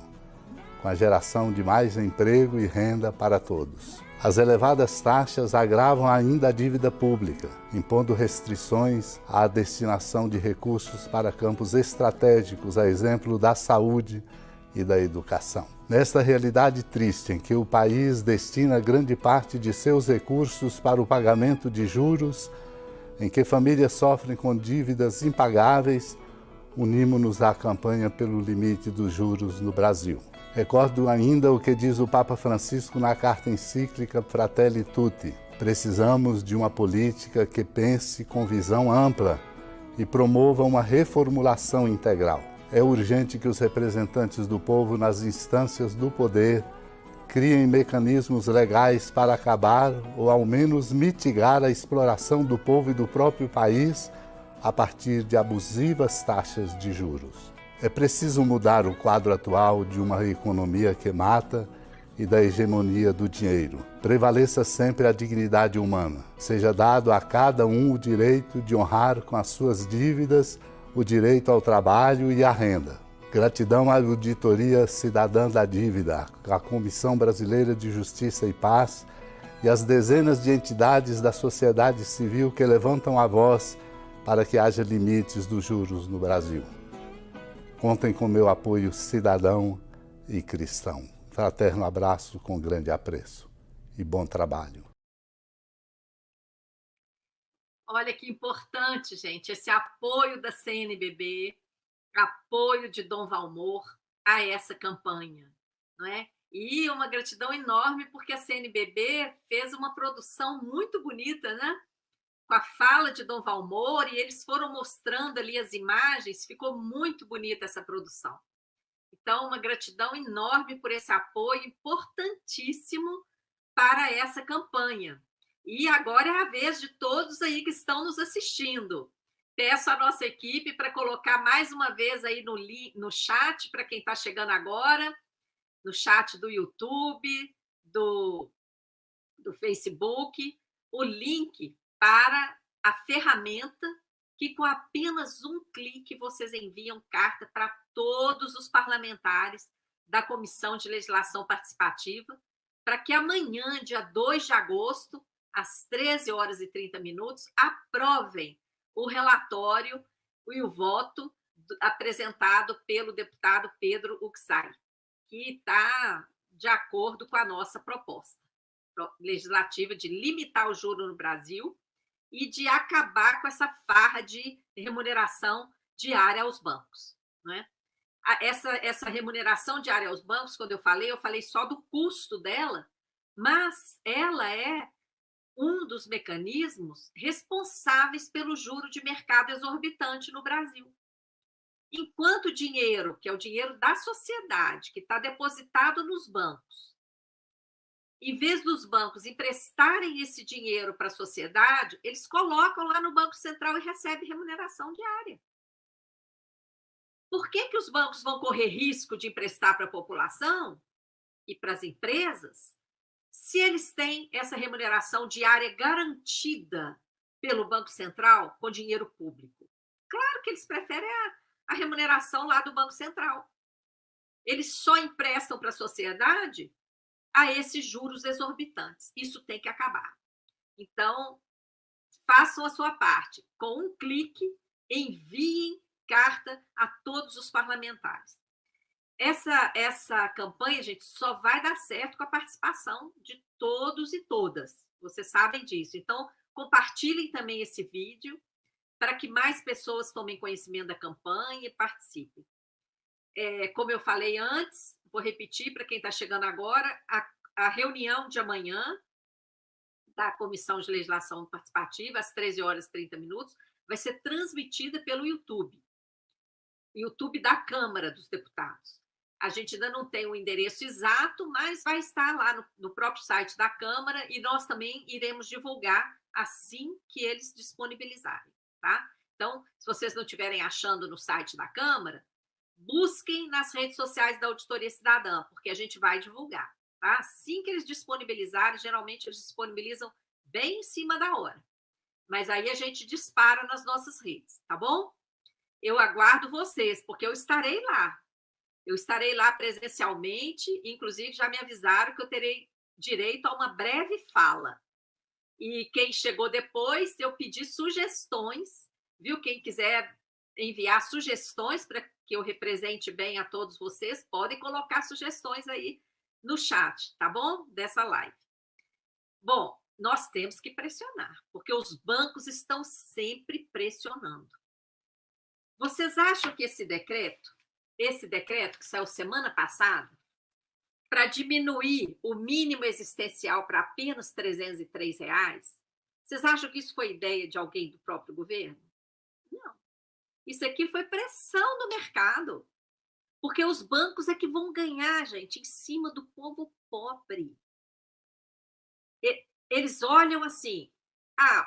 com a geração de mais emprego e renda para todos. As elevadas taxas agravam ainda a dívida pública, impondo restrições à destinação de recursos para campos estratégicos, a exemplo da saúde e da educação. Nesta realidade triste em que o país destina grande parte de seus recursos para o pagamento de juros, em que famílias sofrem com dívidas impagáveis, unimos-nos à campanha pelo limite dos juros no Brasil. Recordo ainda o que diz o Papa Francisco na carta encíclica Fratelli Tutti. Precisamos de uma política que pense com visão ampla e promova uma reformulação integral. É urgente que os representantes do povo nas instâncias do poder criem mecanismos legais para acabar ou ao menos mitigar a exploração do povo e do próprio país a partir de abusivas taxas de juros. É preciso mudar o quadro atual de uma economia que mata e da hegemonia do dinheiro. Prevaleça sempre a dignidade humana. Seja dado a cada um o direito de honrar com as suas dívidas o direito ao trabalho e à renda. Gratidão à Auditoria Cidadã da Dívida, à Comissão Brasileira de Justiça e Paz e às dezenas de entidades da sociedade civil que levantam a voz para que haja limites dos juros no Brasil. Contem com meu apoio cidadão e cristão. Fraterno abraço com grande apreço e bom trabalho. Olha que importante, gente, esse apoio da CNBB, apoio de Dom Valmor a essa campanha, não é? E uma gratidão enorme porque a CNBB fez uma produção muito bonita, né? Com a fala de Dom Valmor, e eles foram mostrando ali as imagens, ficou muito bonita essa produção. Então, uma gratidão enorme por esse apoio importantíssimo para essa campanha. E agora é a vez de todos aí que estão nos assistindo. Peço à nossa equipe para colocar mais uma vez aí no chat, para quem está chegando agora, no chat do YouTube, do Facebook, o link para a ferramenta que com apenas um clique vocês enviam carta para todos os parlamentares da Comissão de Legislação Participativa, para que amanhã, dia 2 de agosto, às 13h30, aprovem o relatório e o voto apresentado pelo deputado Pedro Uxai, que está de acordo com a nossa proposta legislativa de limitar o juro no Brasil e de acabar com essa farra de remuneração diária aos bancos, não é? Essa remuneração diária aos bancos, quando eu falei só do custo dela, mas ela é um dos mecanismos responsáveis pelo juro de mercado exorbitante no Brasil. Enquanto o dinheiro, que é o dinheiro da sociedade, que está depositado nos bancos, em vez dos bancos emprestarem esse dinheiro para a sociedade, eles colocam lá no Banco Central e recebem remuneração diária. Por que os bancos vão correr risco de emprestar para a população e para as empresas se eles têm essa remuneração diária garantida pelo Banco Central com dinheiro público? Claro que eles preferem a remuneração lá do Banco Central. Eles só emprestam para a sociedade a esses juros exorbitantes. Isso tem que acabar. Então, façam a sua parte. Com um clique, enviem carta a todos os parlamentares. Essa campanha, gente, só vai dar certo com a participação de todos e todas. Vocês sabem disso. Então, compartilhem também esse vídeo para que mais pessoas tomem conhecimento da campanha e participem. Como eu falei antes, vou repetir para quem está chegando agora, a reunião de amanhã da Comissão de Legislação Participativa, às 13h30, vai ser transmitida pelo YouTube da Câmara dos Deputados. A gente ainda não tem o endereço exato, mas vai estar lá no próprio site da Câmara e nós também iremos divulgar assim que eles disponibilizarem, tá? Então, se vocês não estiverem achando no site da Câmara, busquem nas redes sociais da Auditoria Cidadã, porque a gente vai divulgar, tá? Assim que eles disponibilizarem, geralmente eles disponibilizam bem em cima da hora. Mas aí a gente dispara nas nossas redes, tá bom? Eu aguardo vocês, porque eu estarei lá. Eu estarei lá presencialmente, inclusive já me avisaram que eu terei direito a uma breve fala. E quem chegou depois, eu pedi sugestões, viu? Quem quiser enviar sugestões para que eu represente bem a todos vocês, podem colocar sugestões aí no chat, tá bom? Dessa live. Bom, nós temos que pressionar, porque os bancos estão sempre pressionando. Vocês acham que esse decreto que saiu semana passada, para diminuir o mínimo existencial para apenas R$ 303, vocês acham que isso foi ideia de alguém do próprio governo? Não. Isso aqui foi pressão do mercado, porque os bancos é que vão ganhar, gente, em cima do povo pobre. Eles olham assim,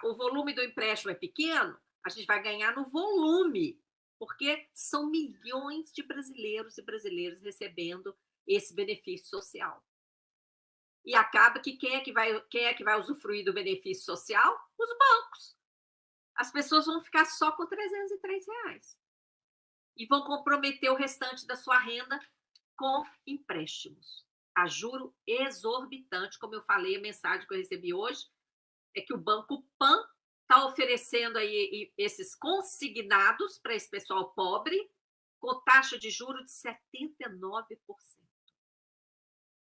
o volume do empréstimo é pequeno, a gente vai ganhar no volume, porque são milhões de brasileiros e brasileiras recebendo esse benefício social. E acaba que quem é que vai usufruir do benefício social? Os bancos. As pessoas vão ficar só com R$ 303 e vão comprometer o restante da sua renda com empréstimos a juro exorbitante. Como eu falei, a mensagem que eu recebi hoje é que o Banco Pan está oferecendo aí esses consignados para esse pessoal pobre com taxa de juros de 79%.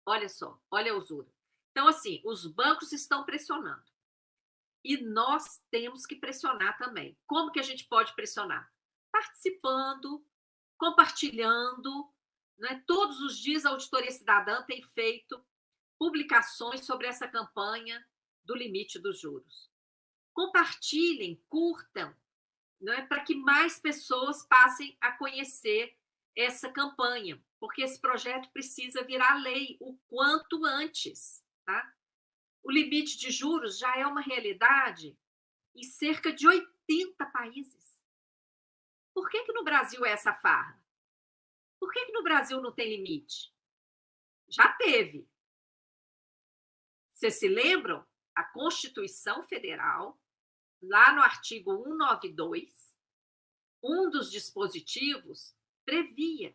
Olha só, olha a usura. Então, assim, os bancos estão pressionando. E nós temos que pressionar também. Como que a gente pode pressionar? Participando, compartilhando. Né? Todos os dias a Auditoria Cidadã tem feito publicações sobre essa campanha do limite dos juros. Compartilhem, curtam, né? Para que mais pessoas passem a conhecer essa campanha, porque esse projeto precisa virar lei o quanto antes. Tá? O limite de juros já é uma realidade em cerca de 80 países. Por que no Brasil é essa farra? Por que no Brasil não tem limite? Já teve. Vocês se lembram? A Constituição Federal, lá no artigo 192, um dos dispositivos previa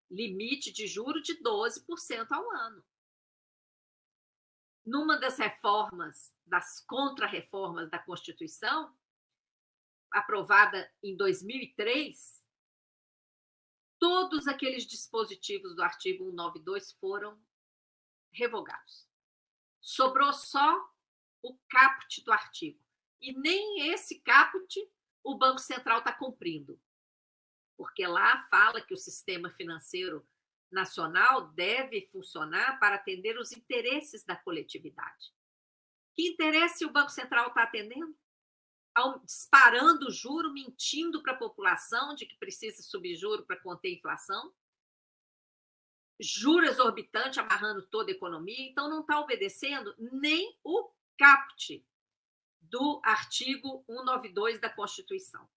limite de juro de 12% ao ano. Numa das reformas, das contrarreformas da Constituição, aprovada em 2003, todos aqueles dispositivos do artigo 192 foram revogados. Sobrou só o caput do artigo. E nem esse caput o Banco Central está cumprindo. Porque lá fala que o sistema financeiro nacional deve funcionar para atender os interesses da coletividade. Que interesse o Banco Central está atendendo? Disparando o juro, mentindo para a população de que precisa subir juro para conter a inflação? Juro exorbitante, amarrando toda a economia. Então, não está obedecendo nem o caput do artigo 192 da Constituição.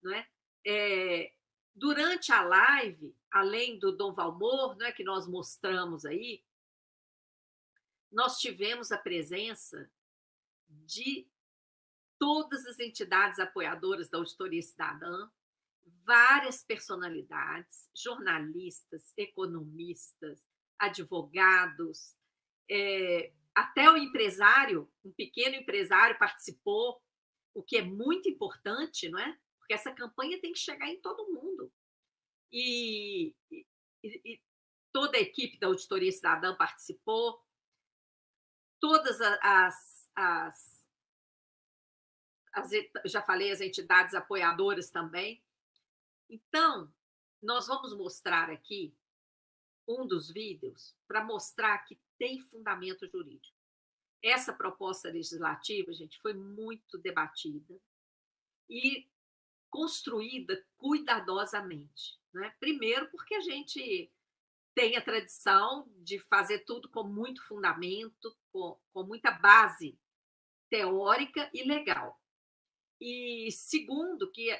Não é? Durante a live, além do Dom Valmor, não é, que nós mostramos aí, nós tivemos a presença de todas as entidades apoiadoras da Auditoria Cidadã, várias personalidades, jornalistas, economistas, advogados, até o empresário, um pequeno empresário participou, o que é muito importante, não é? Porque essa campanha tem que chegar em todo mundo. E toda a equipe da Auditoria Cidadã participou, todas já falei, as entidades apoiadoras também. Então, nós vamos mostrar aqui um dos vídeos para mostrar que tem fundamento jurídico. Essa proposta legislativa, gente, foi muito debatida e construída cuidadosamente, né? Primeiro, porque a gente tem a tradição de fazer tudo com muito fundamento, com muita base teórica e legal. E segundo, que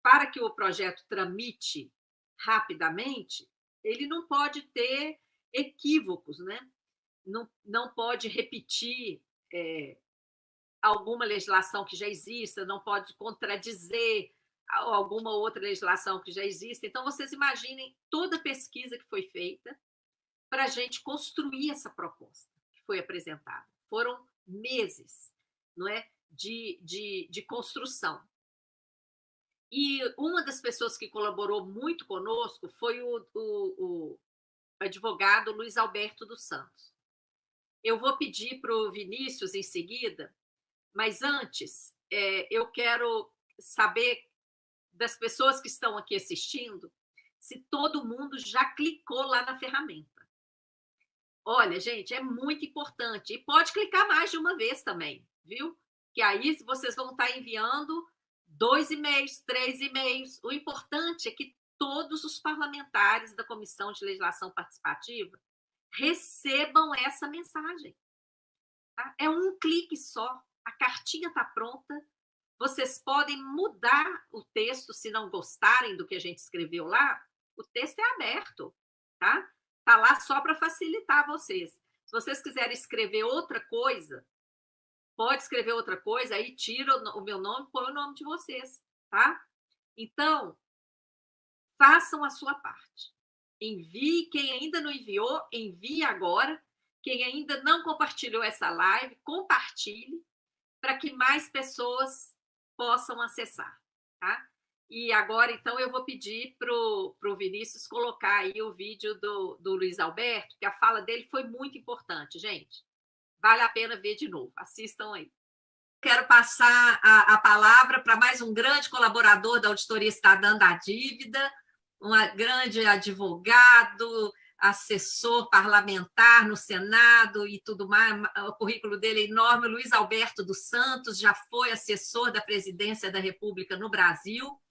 para que o projeto tramite rapidamente, ele não pode ter equívocos, né? Não pode repetir alguma legislação que já exista, não pode contradizer alguma outra legislação que já existe. Então, vocês imaginem toda a pesquisa que foi feita para a gente construir essa proposta que foi apresentada. Foram meses, não é, de construção. E uma das pessoas que colaborou muito conosco foi o advogado Luiz Alberto dos Santos. Eu vou pedir para o Vinícius em seguida, mas antes eu quero saber das pessoas que estão aqui assistindo se todo mundo já clicou lá na ferramenta. Olha, gente, é muito importante. E pode clicar mais de uma vez também, viu? Que aí vocês vão estar enviando 2 e-mails, 3 e-mails. O importante é que todos os parlamentares da Comissão de Legislação Participativa recebam essa mensagem. Tá? É um clique só. A cartinha está pronta. Vocês podem mudar o texto se não gostarem do que a gente escreveu lá. O texto é aberto, tá? Está lá só para facilitar vocês. Se vocês quiserem escrever outra coisa, pode escrever outra coisa, aí tira o meu nome, põe o nome de vocês, tá? Então, façam a sua parte. Envie, quem ainda não enviou, envie agora. Quem ainda não compartilhou essa live, compartilhe, para que mais pessoas possam acessar, tá? E agora, então, eu vou pedir para o Vinícius colocar aí o vídeo do Luiz Alberto, que a fala dele foi muito importante, gente. Vale a pena ver de novo. Assistam aí. Quero passar a palavra para mais um grande colaborador da Auditoria Cidadã da Dívida, um grande advogado, assessor parlamentar no Senado e tudo mais. O currículo dele é enorme. Luiz Alberto dos Santos já foi assessor da Presidência da República no Brasil.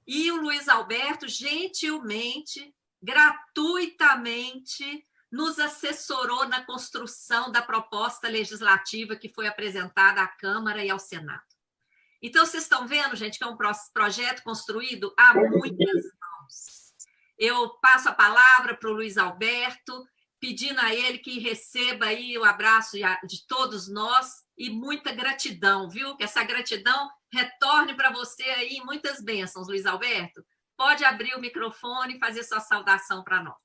E o Luiz Alberto, gentilmente, gratuitamente, nos assessorou na construção da proposta legislativa que foi apresentada à Câmara e ao Senado. Então, vocês estão vendo, gente, que é um projeto construído a muitas mãos. Eu passo a palavra para o Luiz Alberto, pedindo a ele que receba aí o abraço de todos nós e muita gratidão, viu? Que essa gratidão retorne para você aí muitas bênçãos, Luiz Alberto. Pode abrir o microfone e fazer sua saudação para nós.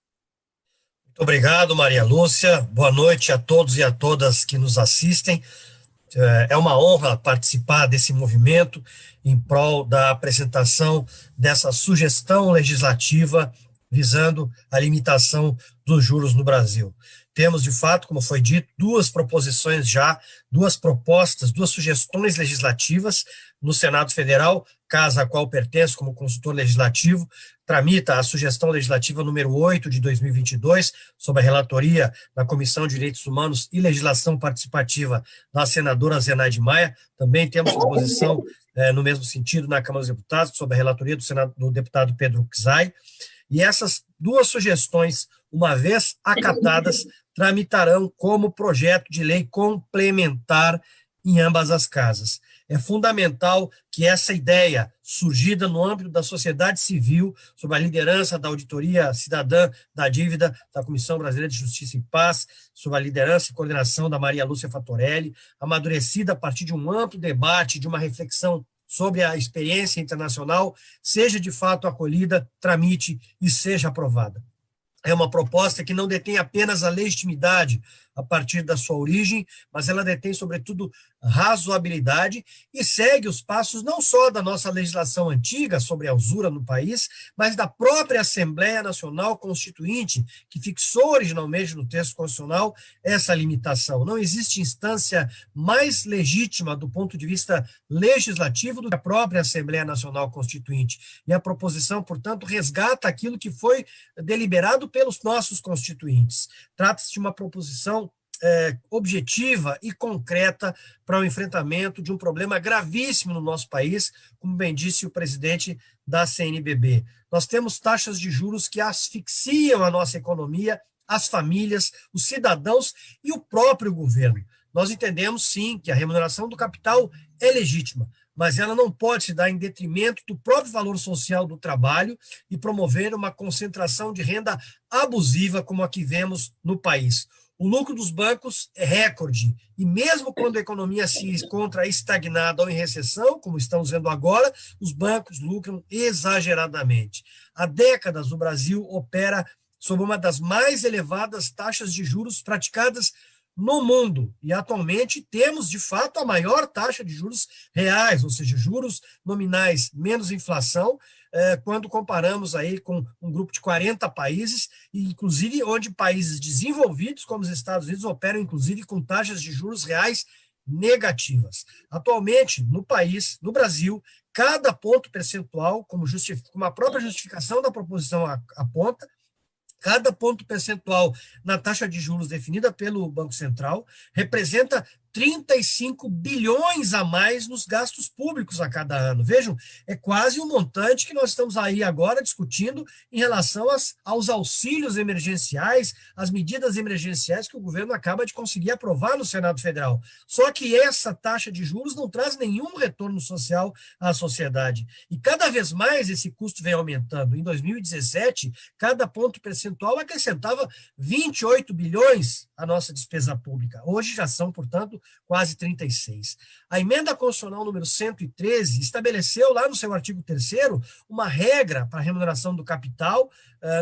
Muito obrigado, Maria Lúcia. Boa noite a todos e a todas que nos assistem. É uma honra participar desse movimento em prol da apresentação dessa sugestão legislativa visando a limitação dos juros no Brasil. Temos, de fato, como foi dito, duas proposições já, duas propostas, duas sugestões legislativas no Senado Federal, casa a qual pertenço como consultor legislativo, tramita a sugestão legislativa número 8 de 2022, sob a relatoria da Comissão de Direitos Humanos e Legislação Participativa da senadora Zenaide Maia. Também temos proposição no mesmo sentido na Câmara dos Deputados, sob a relatoria do deputado Pedro Czai. E essas duas sugestões, uma vez acatadas, tramitarão como projeto de lei complementar em ambas as casas. É fundamental que essa ideia, surgida no âmbito da sociedade civil, sob a liderança da Auditoria Cidadã da Dívida, da Comissão Brasileira de Justiça e Paz, sob a liderança e coordenação da Maria Lúcia Fatorelli, amadurecida a partir de um amplo debate, de uma reflexão sobre a experiência internacional, seja de fato acolhida, tramite e seja aprovada. É uma proposta que não detém apenas a legitimidade a partir da sua origem, mas ela detém, sobretudo, razoabilidade e segue os passos não só da nossa legislação antiga sobre a usura no país, mas da própria Assembleia Nacional Constituinte, que fixou originalmente no texto constitucional essa limitação. Não existe instância mais legítima do ponto de vista legislativo do que a própria Assembleia Nacional Constituinte. E a proposição, portanto, resgata aquilo que foi deliberado pelos nossos constituintes. Trata-se de uma proposição objetiva e concreta para o enfrentamento de um problema gravíssimo no nosso país, como bem disse o presidente da CNBB. Nós temos taxas de juros que asfixiam a nossa economia, as famílias, os cidadãos e o próprio governo. Nós entendemos, sim, que a remuneração do capital é legítima, mas ela não pode se dar em detrimento do próprio valor social do trabalho e promover uma concentração de renda abusiva como a que vemos no país. O lucro dos bancos é recorde, e mesmo quando a economia se encontra estagnada ou em recessão, como estamos vendo agora, os bancos lucram exageradamente. Há décadas o Brasil opera sob uma das mais elevadas taxas de juros praticadas no mundo, e atualmente temos, de fato, a maior taxa de juros reais, ou seja, juros nominais menos inflação, quando comparamos aí com um grupo de 40 países, inclusive onde países desenvolvidos, como os Estados Unidos, operam, inclusive, com taxas de juros reais negativas. Atualmente, no país, no Brasil, cada ponto percentual, como a própria justificação da proposição aponta, cada ponto percentual na taxa de juros definida pelo Banco Central representa 35 bilhões a mais nos gastos públicos a cada ano. Vejam, é quase um montante que nós estamos aí agora discutindo em relação aos auxílios emergenciais, as medidas emergenciais que o governo acaba de conseguir aprovar no Senado Federal. Só que essa taxa de juros não traz nenhum retorno social à sociedade. E cada vez mais esse custo vem aumentando. Em 2017, cada ponto percentual acrescentava 28 bilhões à nossa despesa pública. Hoje já são, portanto, quase 36. A emenda constitucional número 113 estabeleceu lá no seu artigo 3º uma regra para a remuneração do capital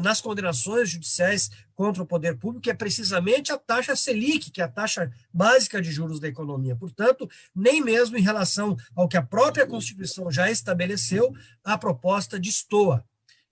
nas condenações judiciais contra o poder público, que é precisamente a taxa Selic, que é a taxa básica de juros da economia. Portanto, nem mesmo em relação ao que a própria Constituição já estabeleceu, a proposta destoa.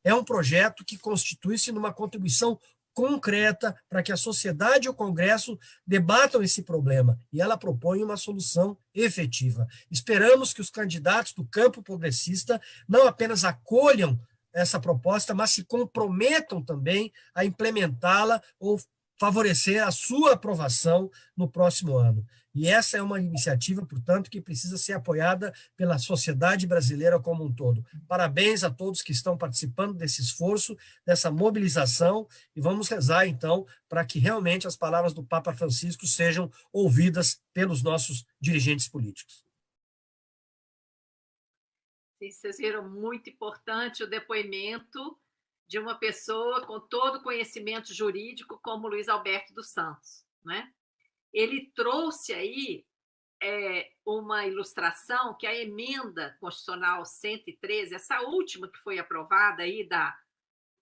É um projeto que constitui-se numa contribuição concreta para que a sociedade e o Congresso debatam esse problema, e ela propõe uma solução efetiva. Esperamos que os candidatos do campo progressista não apenas acolham essa proposta, mas se comprometam também a implementá-la ou favorecer a sua aprovação no próximo ano. E essa é uma iniciativa, portanto, que precisa ser apoiada pela sociedade brasileira como um todo. Parabéns a todos que estão participando desse esforço, dessa mobilização, e vamos rezar, então, para que realmente as palavras do Papa Francisco sejam ouvidas pelos nossos dirigentes políticos. Vocês viram, muito importante o depoimento de uma pessoa com todo o conhecimento jurídico como Luiz Alberto dos Santos, né? Ele trouxe aí uma ilustração que a emenda constitucional 113, essa última que foi aprovada aí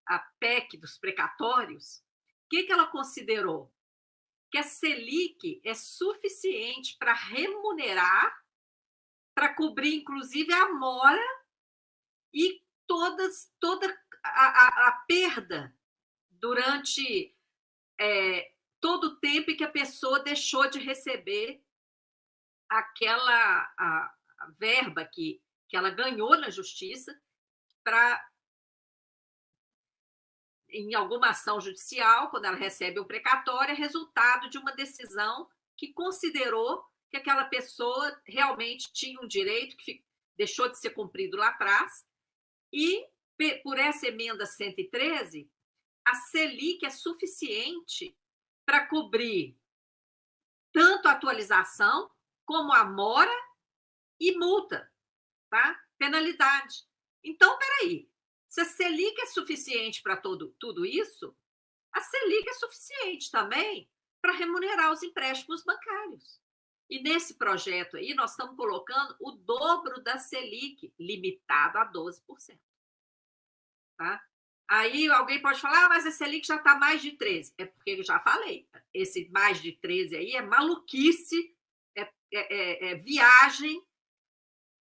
a PEC dos precatórios, o que ela considerou? Que a Selic é suficiente para remunerar, para cobrir, inclusive, a mora e toda a perda durante todo o tempo em que a pessoa deixou de receber aquela a verba que ela ganhou na justiça em alguma ação judicial, quando ela recebe um precatório, é resultado de uma decisão que considerou que aquela pessoa realmente tinha um direito que deixou de ser cumprido lá atrás, e por essa emenda 113, a Selic é suficiente para cobrir tanto a atualização como a mora e multa, tá? Penalidade. Então, peraí, se a Selic é suficiente para tudo isso, a Selic é suficiente também para remunerar os empréstimos bancários. E nesse projeto aí, nós estamos colocando o dobro da Selic, limitado a 12%. Tá? Aí alguém pode falar, mas a Selic já está mais de 13%. É porque eu já falei, esse mais de 13% aí é maluquice, é viagem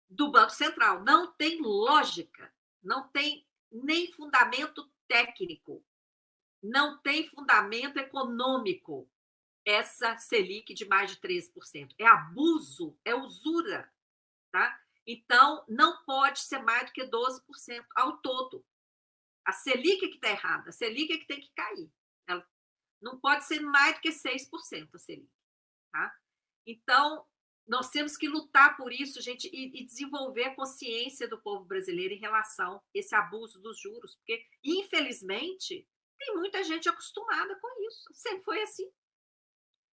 do Banco Central. Não tem lógica, não tem nem fundamento técnico, não tem fundamento econômico essa Selic de mais de 13%. É abuso, é usura. Tá? Então, não pode ser mais do que 12% ao todo. A Selic é que está errada, a Selic é que tem que cair. Ela não pode ser mais do que 6% a Selic. Tá? Então, nós temos que lutar por isso, gente, e desenvolver a consciência do povo brasileiro em relação a esse abuso dos juros, porque, infelizmente, tem muita gente acostumada com isso. Sempre foi assim.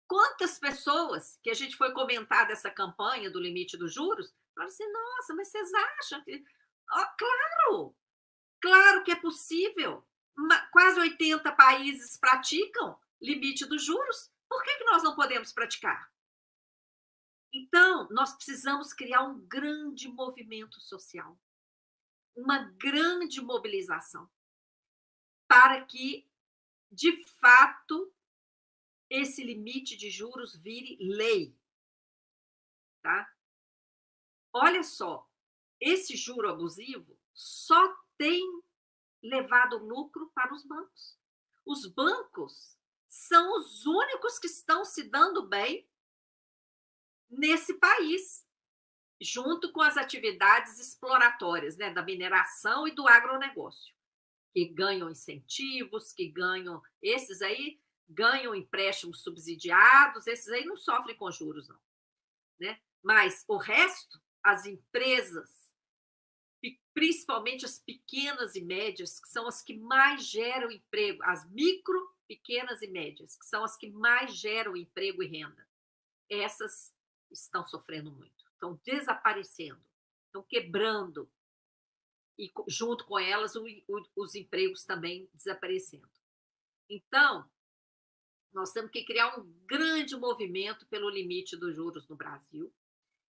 Quantas pessoas que a gente foi comentar dessa campanha do limite dos juros, falaram assim, nossa, mas vocês acham que... Claro que é possível. Quase 80 países praticam limite dos juros. Por que nós não podemos praticar? Então, nós precisamos criar um grande movimento social, uma grande mobilização, para que, de fato, esse limite de juros vire lei. Tá? Olha só, esse juro abusivo só tem levado lucro para os bancos. Os bancos são os únicos que estão se dando bem nesse país, junto com as atividades exploratórias, né, da mineração e do agronegócio, que ganham incentivos, esses aí ganham empréstimos subsidiados, esses aí não sofrem com juros, não. Né? Mas o resto, as empresas, principalmente as pequenas e médias, que são as que mais geram emprego, as micro, pequenas e médias, que são as que mais geram emprego e renda, essas estão sofrendo muito, estão desaparecendo, estão quebrando, e junto com elas os empregos também desaparecendo. Então, nós temos que criar um grande movimento pelo limite dos juros no Brasil.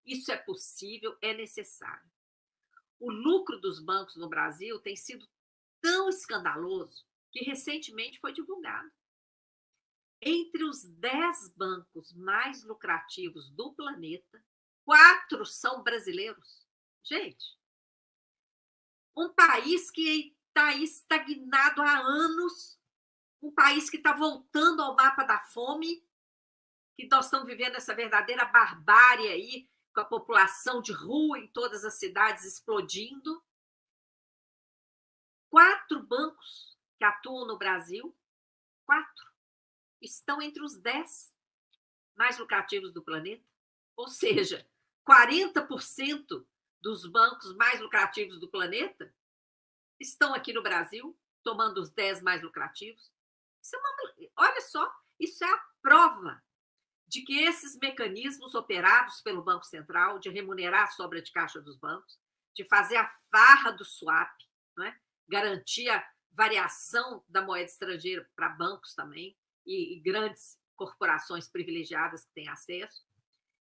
Isso é possível, é necessário. O lucro dos bancos no Brasil tem sido tão escandaloso que recentemente foi divulgado. Entre os 10 bancos mais lucrativos do planeta, 4 são brasileiros. Gente, um país que está aí estagnado há anos, um país que está voltando ao mapa da fome, que nós estamos vivendo essa verdadeira barbárie aí, com a população de rua em todas as cidades explodindo. 4 bancos que atuam no Brasil, 4, estão entre os 10 mais lucrativos do planeta. Ou seja, 40% dos bancos mais lucrativos do planeta estão aqui no Brasil, tomando os 10 mais lucrativos. Olha só, isso é a prova de que esses mecanismos operados pelo Banco Central, de remunerar a sobra de caixa dos bancos, de fazer a farra do swap, não é? Garantir a variação da moeda estrangeira para bancos também, e grandes corporações privilegiadas que têm acesso,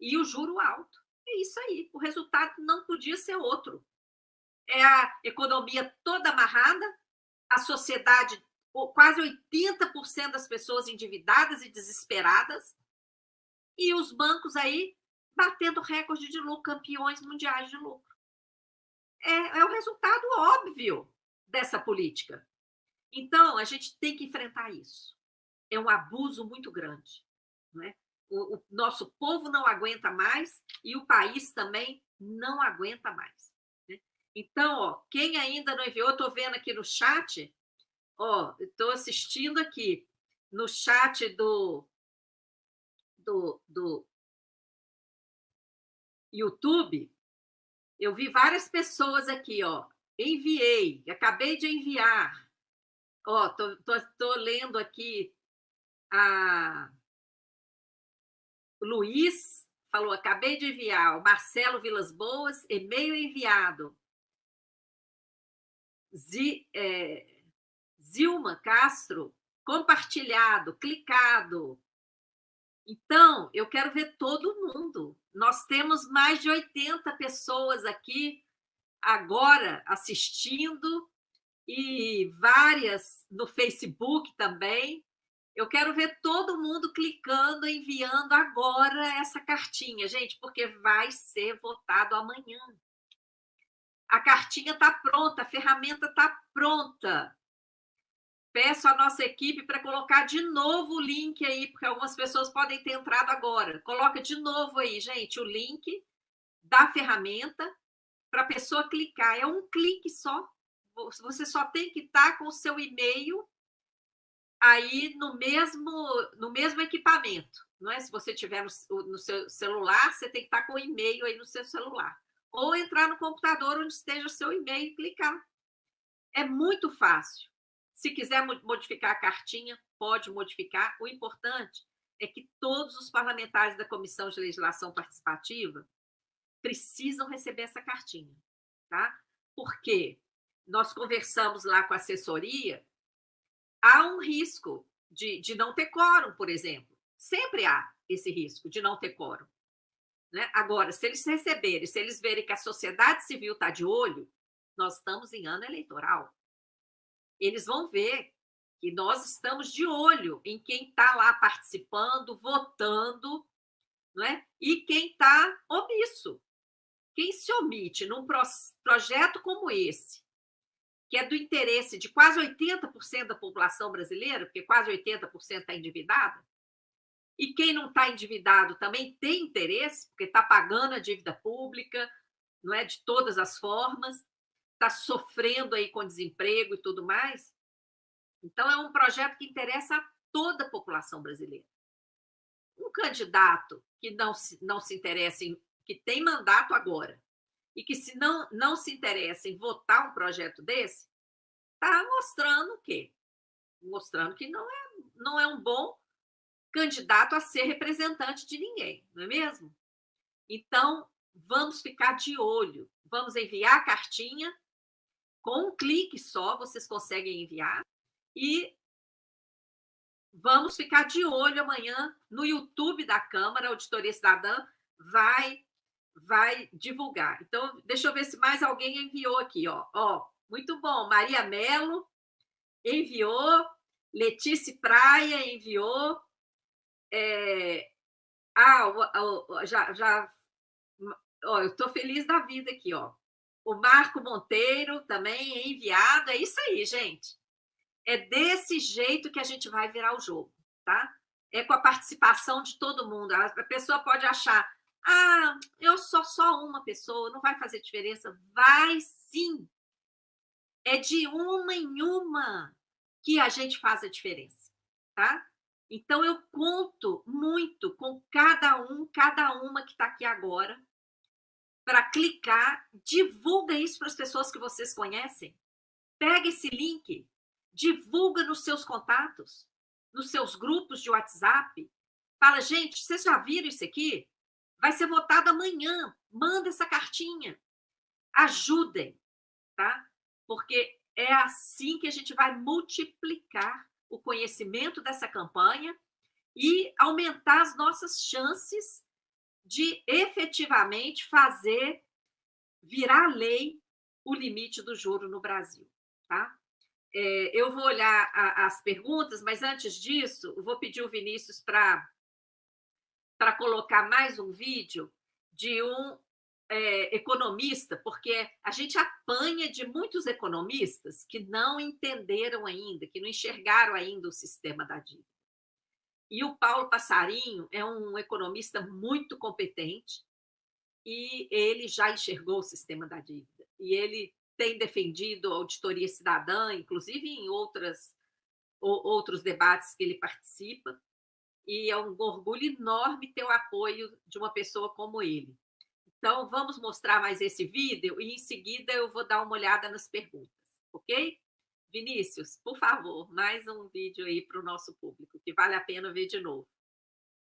e o juro alto. É isso aí, o resultado não podia ser outro. É a economia toda amarrada, a sociedade, quase 80% das pessoas endividadas e desesperadas, e os bancos aí batendo recorde de lucro, campeões mundiais de lucro. É o resultado óbvio dessa política. Então, a gente tem que enfrentar isso. É um abuso muito grande. Não é? O nosso povo não aguenta mais e o país também não aguenta mais. Né? Então, ó, quem ainda não enviou, estou vendo aqui no chat, estou assistindo aqui no chat do YouTube, eu vi várias pessoas aqui, enviei, acabei de enviar. Tô lendo aqui o Luiz falou, acabei de enviar, o Marcelo Vilas Boas, e-mail enviado. Zilma Castro, compartilhado, clicado. Então, eu quero ver todo mundo. Nós temos mais de 80 pessoas aqui agora assistindo e várias no Facebook também. Eu quero ver todo mundo clicando, enviando agora essa cartinha, gente, porque vai ser votado amanhã. A cartinha está pronta, a ferramenta está pronta. Peço à nossa equipe para colocar de novo o link aí, porque algumas pessoas podem ter entrado agora. Coloca de novo aí, gente, o link da ferramenta para a pessoa clicar. É um clique só. Você só tem que estar com o seu e-mail aí no mesmo equipamento. Não é? Se você tiver no seu celular, você tem que estar com o e-mail aí no seu celular. Ou entrar no computador onde esteja o seu e-mail e clicar. É muito fácil. Se quiser modificar a cartinha, pode modificar. O importante é que todos os parlamentares da Comissão de Legislação Participativa precisam receber essa cartinha, tá? Porque nós conversamos lá com a assessoria, há um risco de não ter quórum, por exemplo. Sempre há esse risco de não ter quórum. Né? Agora, se eles receberem, se eles verem que a sociedade civil está de olho, nós estamos em ano eleitoral. Eles vão ver que nós estamos de olho em quem está lá participando, votando, não é? E quem está omisso. Quem se omite num projeto como esse, que é do interesse de quase 80% da população brasileira, porque quase 80% está endividada, e quem não está endividado também tem interesse, porque está pagando a dívida pública, não é, de todas as formas, está sofrendo aí com desemprego e tudo mais. Então, é um projeto que interessa a toda a população brasileira. Um candidato que não se interessa, que tem mandato agora, e que se não se interessa em votar um projeto desse, está mostrando o quê? Mostrando que não é um bom candidato a ser representante de ninguém, não é mesmo? Então, vamos ficar de olho. Vamos enviar a cartinha. Com um clique só, vocês conseguem enviar. E vamos ficar de olho amanhã no YouTube da Câmara. A Auditoria Cidadã vai divulgar. Então, deixa eu ver se mais alguém enviou aqui. Muito bom. Maria Melo enviou. Letícia Praia enviou. Eu estou feliz da vida aqui, O Marco Monteiro também enviado. É isso aí, gente. É desse jeito que a gente vai virar o jogo, tá? É com a participação de todo mundo. A pessoa pode achar, eu sou só uma pessoa, não vai fazer diferença. Vai sim. É de uma em uma que a gente faz a diferença, tá? Então, eu conto muito com cada uma que está aqui agora, para clicar, divulga isso para as pessoas que vocês conhecem. Pega esse link, divulga nos seus contatos, nos seus grupos de WhatsApp. Fala, gente, vocês já viram isso aqui? Vai ser votado amanhã. Manda essa cartinha. Ajudem, tá? Porque é assim que a gente vai multiplicar o conhecimento dessa campanha e aumentar as nossas chances de efetivamente fazer virar lei o limite do juro no Brasil, tá? Eu vou olhar as perguntas, mas antes disso, eu vou pedir o Vinícius para colocar mais um vídeo de um economista, porque a gente apanha de muitos economistas que não entenderam ainda, que não enxergaram ainda o sistema da dívida. E o Paulo Passarinho é um economista muito competente e ele já enxergou o sistema da dívida. E ele tem defendido a auditoria cidadã, inclusive em outros debates que ele participa, e é um orgulho enorme ter o apoio de uma pessoa como ele. Então, vamos mostrar mais esse vídeo e, em seguida, eu vou dar uma olhada nas perguntas, ok? Vinícius, por favor, mais um vídeo aí para o nosso público, que vale a pena ver de novo.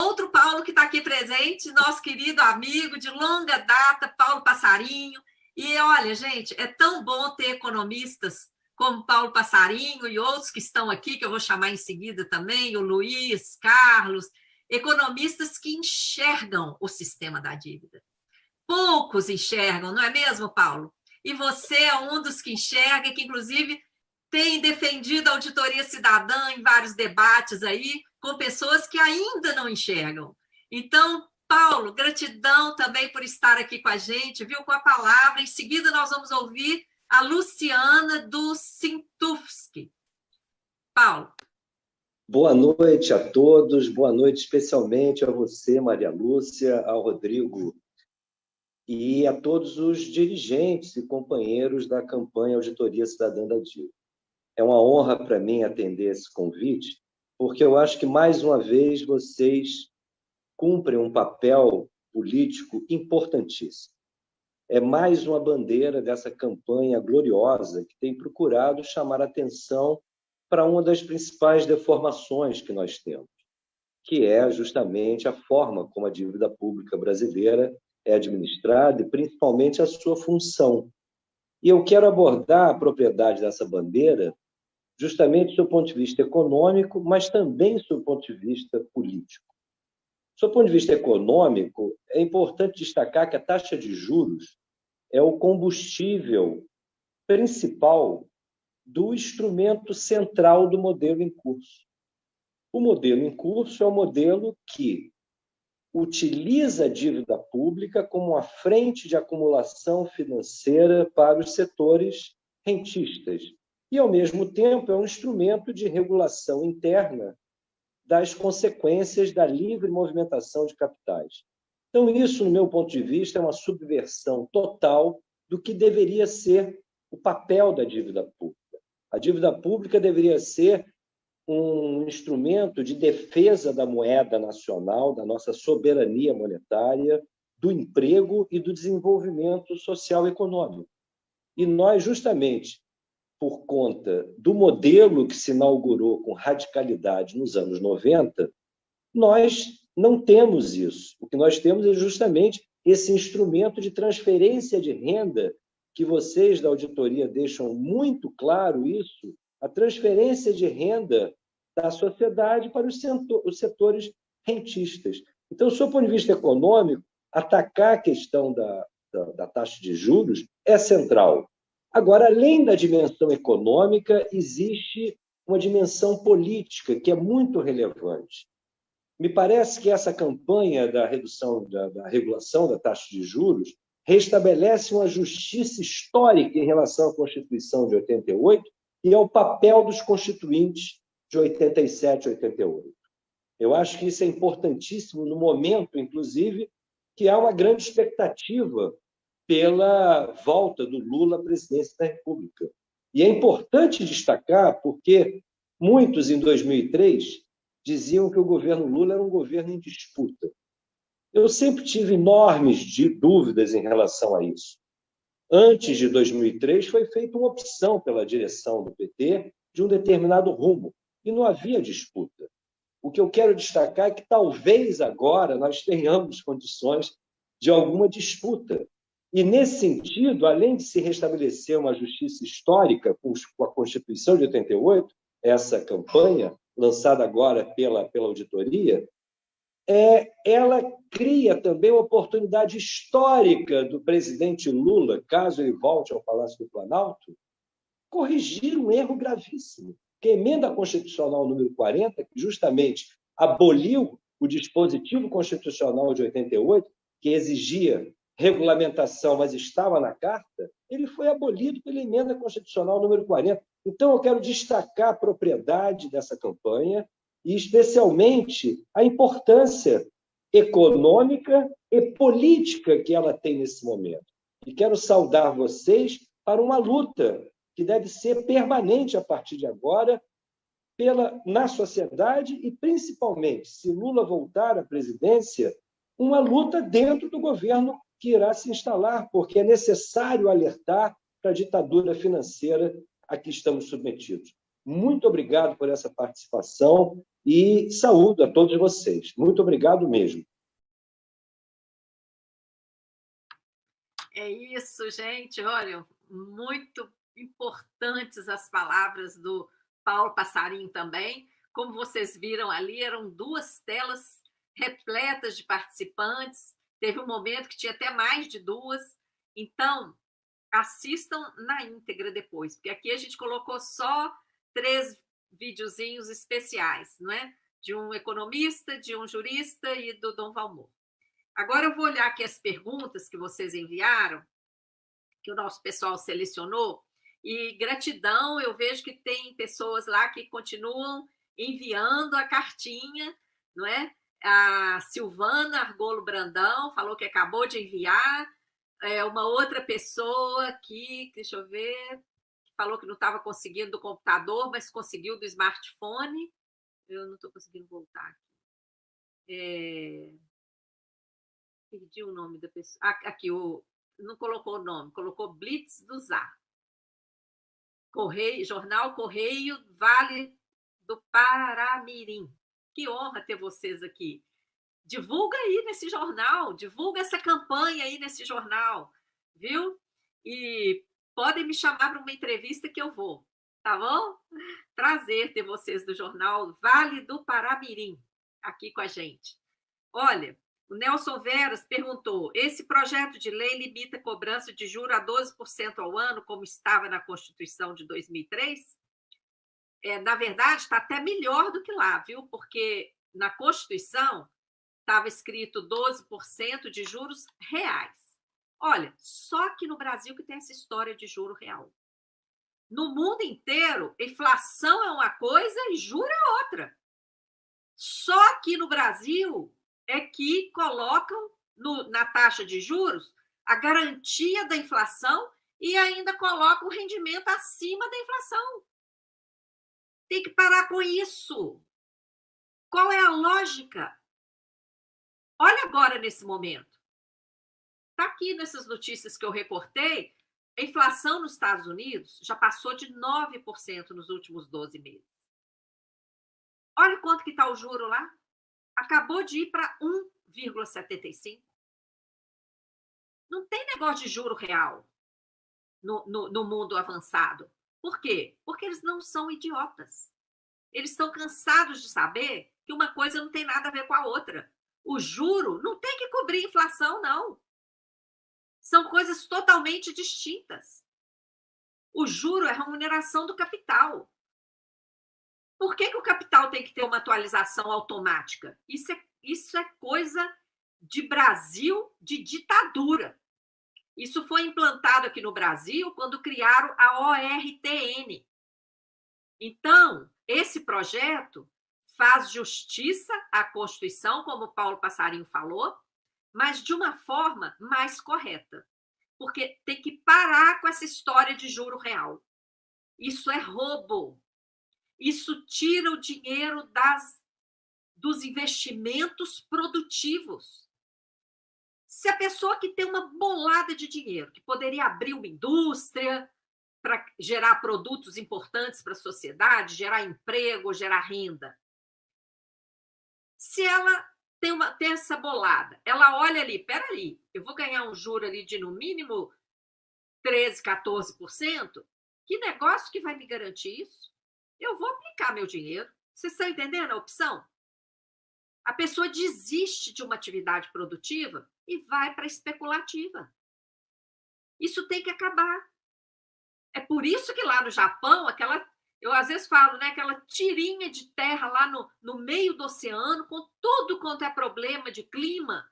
Outro Paulo que está aqui presente, nosso querido amigo de longa data, Paulo Passarinho. E, olha, gente, é tão bom ter economistas como Paulo Passarinho e outros que estão aqui, que eu vou chamar em seguida também, o Luiz, Carlos, economistas que enxergam o sistema da dívida. Poucos enxergam, não é mesmo, Paulo? E você é um dos que enxerga, que inclusive tem defendido a auditoria cidadã em vários debates aí, com pessoas que ainda não enxergam. Então, Paulo, gratidão também por estar aqui com a gente, viu, com a palavra. Em seguida, nós vamos ouvir a Luciana do Sintufsky. Paulo. Boa noite a todos, boa noite especialmente a você, Maria Lúcia, ao Rodrigo e a todos os dirigentes e companheiros da campanha Auditoria Cidadã da Dívida. É uma honra para mim atender esse convite, porque eu acho que, mais uma vez, vocês cumprem um papel político importantíssimo. É mais uma bandeira dessa campanha gloriosa que tem procurado chamar a atenção para uma das principais deformações que nós temos, que é justamente a forma como a dívida pública brasileira é administrada e, principalmente, a sua função. E eu quero abordar a propriedade dessa bandeira justamente do seu ponto de vista econômico, mas também do seu ponto de vista político. Do seu ponto de vista econômico, é importante destacar que a taxa de juros é o combustível principal do instrumento central do modelo em curso. O modelo em curso é o modelo que utiliza a dívida pública como uma frente de acumulação financeira para os setores rentistas e, ao mesmo tempo, é um instrumento de regulação interna das consequências da livre movimentação de capitais. Então, isso, no meu ponto de vista, é uma subversão total do que deveria ser o papel da dívida pública. A dívida pública deveria ser um instrumento de defesa da moeda nacional, da nossa soberania monetária, do emprego e do desenvolvimento social e econômico. E nós, justamente, por conta do modelo que se inaugurou com radicalidade nos anos 90, nós não temos isso. O que nós temos é justamente esse instrumento de transferência de renda, que vocês da auditoria deixam muito claro isso, a transferência de renda da sociedade para os setores rentistas. Então, do seu ponto de vista econômico, atacar a questão da taxa de juros é central. Agora, além da dimensão econômica, existe uma dimensão política que é muito relevante. Me parece que essa campanha da redução, da regulação da taxa de juros restabelece uma justiça histórica em relação à Constituição de 88 e ao papel dos constituintes de 87 e 88. Eu acho que isso é importantíssimo no momento, inclusive, que há uma grande expectativa pela volta do Lula à presidência da República. E é importante destacar porque muitos, em 2003, diziam que o governo Lula era um governo em disputa. Eu sempre tive enormes dúvidas em relação a isso. Antes de 2003, foi feita uma opção pela direção do PT de um determinado rumo, e não havia disputa. O que eu quero destacar é que talvez agora nós tenhamos condições de alguma disputa. E, nesse sentido, além de se restabelecer uma justiça histórica com a Constituição de 88, essa campanha, lançada agora pela auditoria, ela cria também uma oportunidade histórica do presidente Lula, caso ele volte ao Palácio do Planalto, corrigir um erro gravíssimo, que a emenda constitucional número 40, que justamente aboliu o dispositivo constitucional de 88, que exigia regulamentação, mas estava na carta, ele foi abolido pela emenda constitucional número 40. Então, eu quero destacar a propriedade dessa campanha e, especialmente, a importância econômica e política que ela tem nesse momento. E quero saudar vocês para uma luta que deve ser permanente a partir de agora na sociedade e, principalmente, se Lula voltar à presidência, uma luta dentro do governo que irá se instalar, porque é necessário alertar para a ditadura financeira a que estamos submetidos. Muito obrigado por essa participação e saúdo a todos vocês. Muito obrigado mesmo. É isso, gente. Olha, muito importantes as palavras do Paulo Passarinho também. Como vocês viram ali, eram 2 telas repletas de participantes. Teve um momento que tinha até mais de 2. Então, assistam na íntegra depois, porque aqui a gente colocou só 3 videozinhos especiais, não é? De um economista, de um jurista e do Dom Valmor. Agora eu vou olhar aqui as perguntas que vocês enviaram, que o nosso pessoal selecionou, e gratidão, eu vejo que tem pessoas lá que continuam enviando a cartinha, não é? A Silvana Argolo Brandão falou que acabou de enviar, uma outra pessoa aqui, deixa eu ver, falou que não estava conseguindo do computador, mas conseguiu do smartphone. Eu não estou conseguindo voltar aqui. Perdi o nome da pessoa. Aqui, não colocou o nome, colocou Blitz do Zá. Jornal Correio Vale do Paramirim. Que honra ter vocês aqui. Divulga aí nesse jornal, divulga essa campanha aí nesse jornal, viu? E podem me chamar para uma entrevista que eu vou, tá bom? Prazer ter vocês do jornal Vale do Paramirim aqui com a gente. Olha, o Nelson Veras perguntou: esse projeto de lei limita a cobrança de juros a 12% ao ano, como estava na Constituição de 2003? Na verdade, está até melhor do que lá, viu? Porque na Constituição estava escrito 12% de juros reais. Olha, só aqui no Brasil que tem essa história de juro real. No mundo inteiro, inflação é uma coisa e juro é outra. Só aqui no Brasil é que colocam na taxa de juros a garantia da inflação e ainda colocam o rendimento acima da inflação. Tem que parar com isso. Qual é a lógica? Olha agora nesse momento. Está aqui nessas notícias que eu recortei, a inflação nos Estados Unidos já passou de 9% nos últimos 12 meses. Olha quanto que está o juro lá. Acabou de ir para 1,75. Não tem negócio de juro real no mundo avançado. Por quê? Porque eles não são idiotas. Eles estão cansados de saber que uma coisa não tem nada a ver com a outra. O juro não tem que cobrir inflação, não. São coisas totalmente distintas. O juro é a remuneração do capital. Por que o capital tem que ter uma atualização automática? Isso é coisa de Brasil, de ditadura. Isso foi implantado aqui no Brasil quando criaram a ORTN. Então, esse projeto faz justiça à Constituição, como o Paulo Passarinho falou, mas de uma forma mais correta. Porque tem que parar com essa história de juro real. Isso é roubo. Isso tira o dinheiro dos investimentos produtivos. Se a pessoa que tem uma bolada de dinheiro, que poderia abrir uma indústria para gerar produtos importantes para a sociedade, gerar emprego, gerar renda, se ela tem essa bolada, ela olha ali, peraí, eu vou ganhar um juro ali de no mínimo 13%, 14%, que negócio que vai me garantir isso? Eu vou aplicar meu dinheiro. Vocês estão entendendo a opção? A pessoa desiste de uma atividade produtiva e vai para a especulativa. Isso tem que acabar. É por isso que lá no Japão, eu às vezes falo, né, aquela tirinha de terra lá no meio do oceano, com tudo quanto é problema de clima,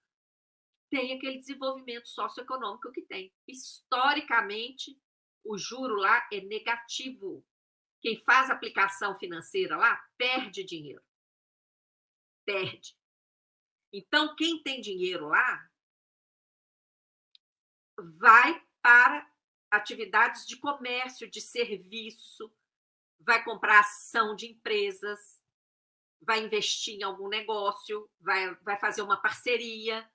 tem aquele desenvolvimento socioeconômico que tem. Historicamente, o juro lá é negativo. Quem faz aplicação financeira lá perde dinheiro. Perde. Então, quem tem dinheiro lá vai para atividades de comércio, de serviço, vai comprar ação de empresas, vai investir em algum negócio, vai fazer uma parceria,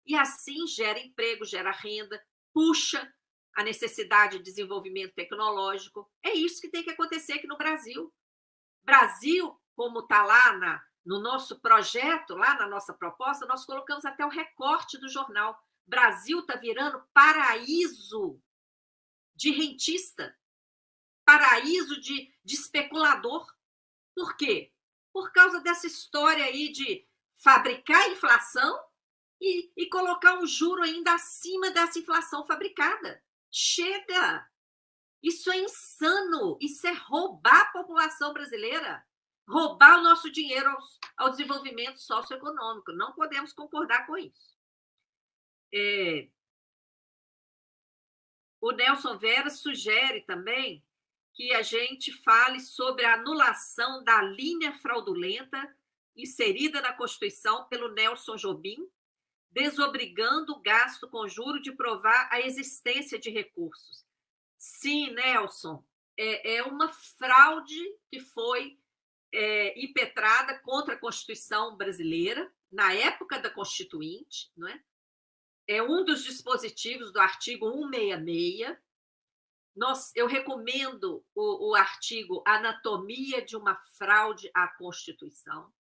e assim gera emprego, gera renda, puxa a necessidade de desenvolvimento tecnológico. É isso que tem que acontecer aqui no Brasil. Brasil, como está lá no nosso projeto, lá na nossa proposta, nós colocamos até o recorte do jornal. Brasil está virando paraíso de rentista, paraíso de especulador. Por quê? Por causa dessa história aí de fabricar inflação e colocar um juro ainda acima dessa inflação fabricada. Chega! Isso é insano! Isso é roubar a população brasileira, roubar o nosso dinheiro ao desenvolvimento socioeconômico. Não podemos concordar com isso. O Nelson Vera sugere também que a gente fale sobre a anulação da linha fraudulenta inserida na Constituição pelo Nelson Jobim, desobrigando o gasto com juro de provar a existência de recursos. Sim, Nelson, é uma fraude que foi impetrada contra a Constituição brasileira, na época da Constituinte, não é? É um dos dispositivos do artigo 166. Eu recomendo o artigo Anatomia de uma Fraude à Constituição,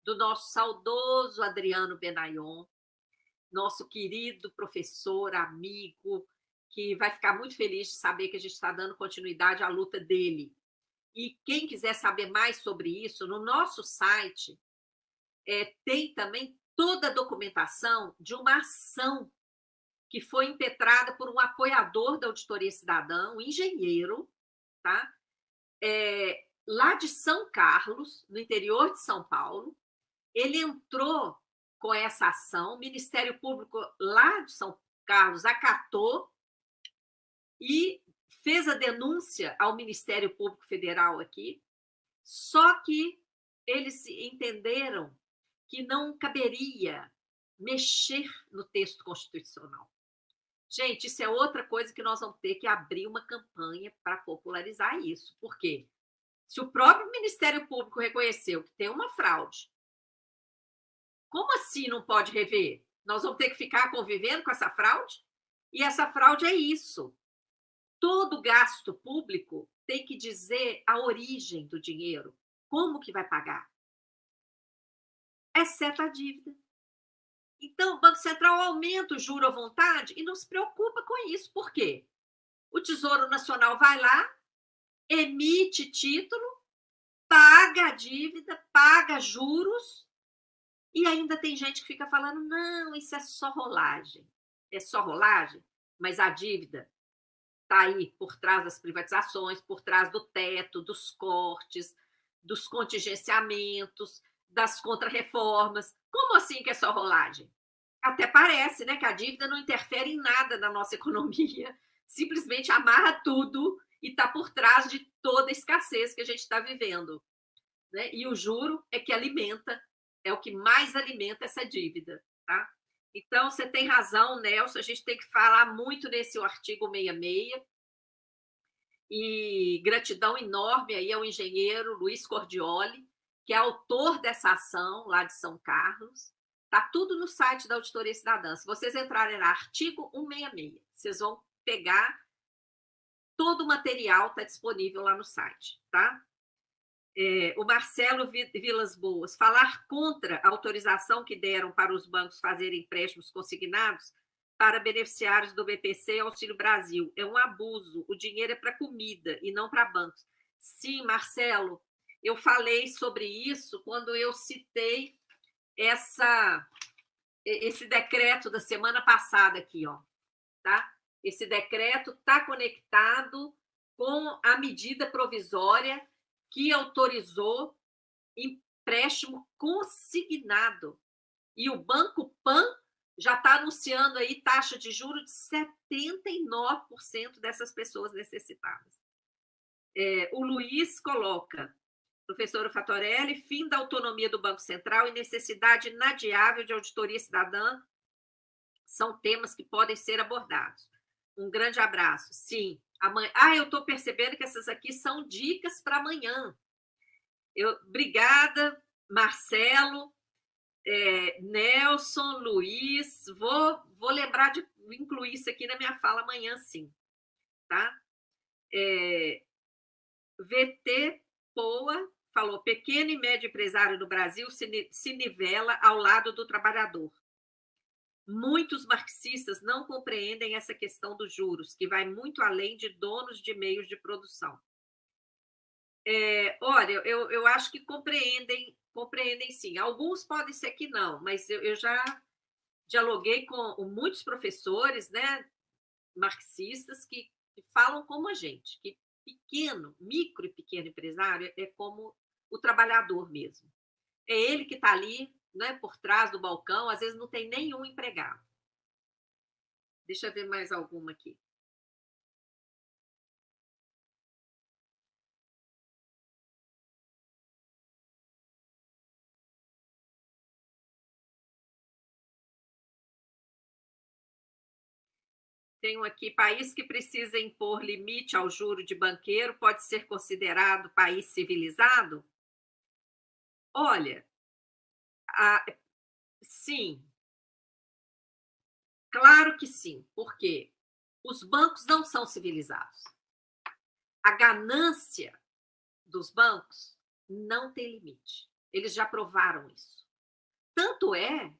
do nosso saudoso Adriano Benayon, nosso querido professor, amigo, que vai ficar muito feliz de saber que a gente está dando continuidade à luta dele. E quem quiser saber mais sobre isso, no nosso site tem também toda a documentação de uma ação que foi impetrada por um apoiador da Auditoria Cidadã, um engenheiro, tá? Lá de São Carlos, no interior de São Paulo. Ele entrou com essa ação, o Ministério Público lá de São Carlos acatou e fez a denúncia ao Ministério Público Federal aqui, só que eles entenderam que não caberia mexer no texto constitucional. Gente, isso é outra coisa que nós vamos ter que abrir uma campanha para popularizar isso. Por quê? Se o próprio Ministério Público reconheceu que tem uma fraude, como assim não pode rever? Nós vamos ter que ficar convivendo com essa fraude? E essa fraude é isso. Todo gasto público tem que dizer a origem do dinheiro, como que vai pagar, exceto a dívida. Então, o Banco Central aumenta o juro à vontade e não se preocupa com isso. Por quê? O Tesouro Nacional vai lá, emite título, paga a dívida, paga juros, e ainda tem gente que fica falando, não, isso é só rolagem. É só rolagem, mas a dívida está aí por trás das privatizações, por trás do teto, dos cortes, dos contingenciamentos, das contrarreformas. Como assim que é só rolagem? Até parece, né, que a dívida não interfere em nada na nossa economia, simplesmente amarra tudo e está por trás de toda a escassez que a gente está vivendo, né? E o juro é que alimenta, é o que mais alimenta essa dívida, tá? Então, você tem razão, Nelson, a gente tem que falar muito nesse artigo 66, e gratidão enorme aí ao engenheiro Luiz Cordioli, que é autor dessa ação lá de São Carlos. Está tudo no site da Auditoria Cidadã. Se vocês entrarem no artigo 166, vocês vão pegar todo o material, está disponível lá no site, tá? O Marcelo Vilas Boas, falar contra a autorização que deram para os bancos fazerem empréstimos consignados para beneficiários do BPC e Auxílio Brasil. É um abuso. O dinheiro é para comida e não para bancos. Sim, Marcelo, eu falei sobre isso quando eu citei esse decreto da semana passada aqui, ó, tá? Esse decreto está conectado com a medida provisória que autorizou empréstimo consignado. E o Banco Pan já está anunciando aí taxa de juros de 79% dessas pessoas necessitadas. O Luiz coloca, professora Fatorelli, fim da autonomia do Banco Central e necessidade inadiável de auditoria cidadã são temas que podem ser abordados. Um grande abraço. Sim. Amanhã... eu estou percebendo que essas aqui são dicas para amanhã. Obrigada, Marcelo, Nelson, Luiz. Vou lembrar de incluir isso aqui na minha fala amanhã, sim. Tá? VT Poa falou, pequeno e médio empresário no Brasil se nivela ao lado do trabalhador. Muitos marxistas não compreendem essa questão dos juros, que vai muito além de donos de meios de produção. Olha, eu acho que compreendem sim. Alguns podem ser que não, mas eu já dialoguei com muitos professores, né, marxistas que falam como a gente, que micro e pequeno empresário é como o trabalhador mesmo. É ele que está ali, né, por trás do balcão, às vezes não tem nenhum empregado. Deixa eu ver mais alguma aqui. Tenho aqui, país que precisa impor limite ao juro de banqueiro pode ser considerado país civilizado? Olha, sim. Claro que sim, porque os bancos não são civilizados. A ganância dos bancos não tem limite. Eles já provaram isso. Tanto é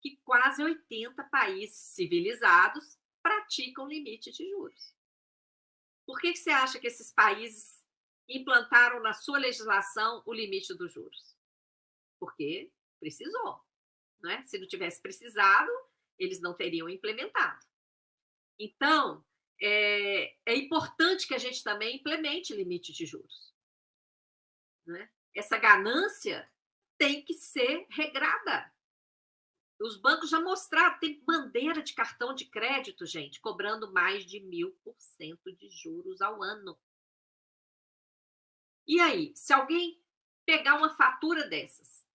que quase 80 países civilizados praticam limite de juros. Por que você acha que esses países implantaram na sua legislação o limite dos juros? Porque precisou, não é? Se não tivesse precisado, eles não teriam implementado. Então, é importante que a gente também implemente limite de juros, né? Essa ganância tem que ser regrada. Os bancos já mostraram, tem bandeira de cartão de crédito, gente, cobrando mais de 1000% de juros ao ano. E aí, se alguém pegar uma fatura dessas,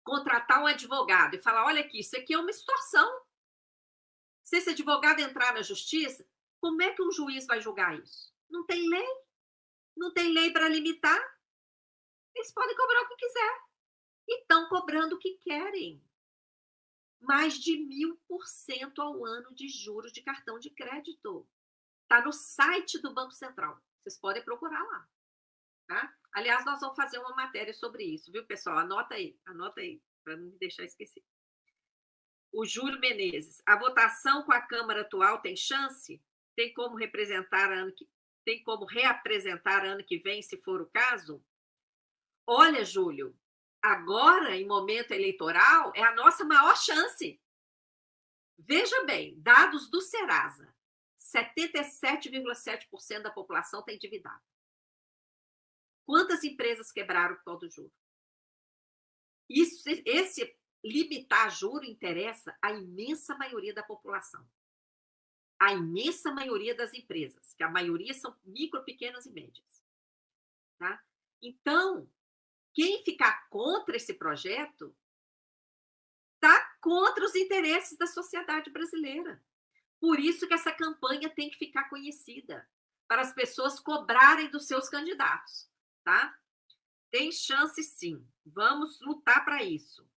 contratar um advogado e falar, olha aqui, isso aqui é uma extorsão. Se esse advogado entrar na justiça, como é que um juiz vai julgar isso? Não tem lei. Não tem lei para limitar. Eles podem cobrar o que quiser. E estão cobrando o que querem. Mais de 1000% ao ano de juros de cartão de crédito. Está no site do Banco Central. Vocês podem procurar lá. Tá? Aliás, nós vamos fazer uma matéria sobre isso, viu, pessoal? Anota aí, para não me deixar esquecer. O Júlio Menezes, a votação com a Câmara atual tem chance? Tem como reapresentar ano que vem, se for o caso? Olha, Júlio, agora, em momento eleitoral, é a nossa maior chance. Veja bem, dados do Serasa, 77,7% da população tem endividado. Quantas empresas quebraram por causa do juro? Esse limitar juro interessa à imensa maioria da população. A imensa maioria das empresas, que a maioria são micro, pequenas e médias. Tá? Então, quem ficar contra esse projeto está contra os interesses da sociedade brasileira. Por isso que essa campanha tem que ficar conhecida, para as pessoas cobrarem dos seus candidatos. Tá? Tem chance, sim. Vamos lutar para isso.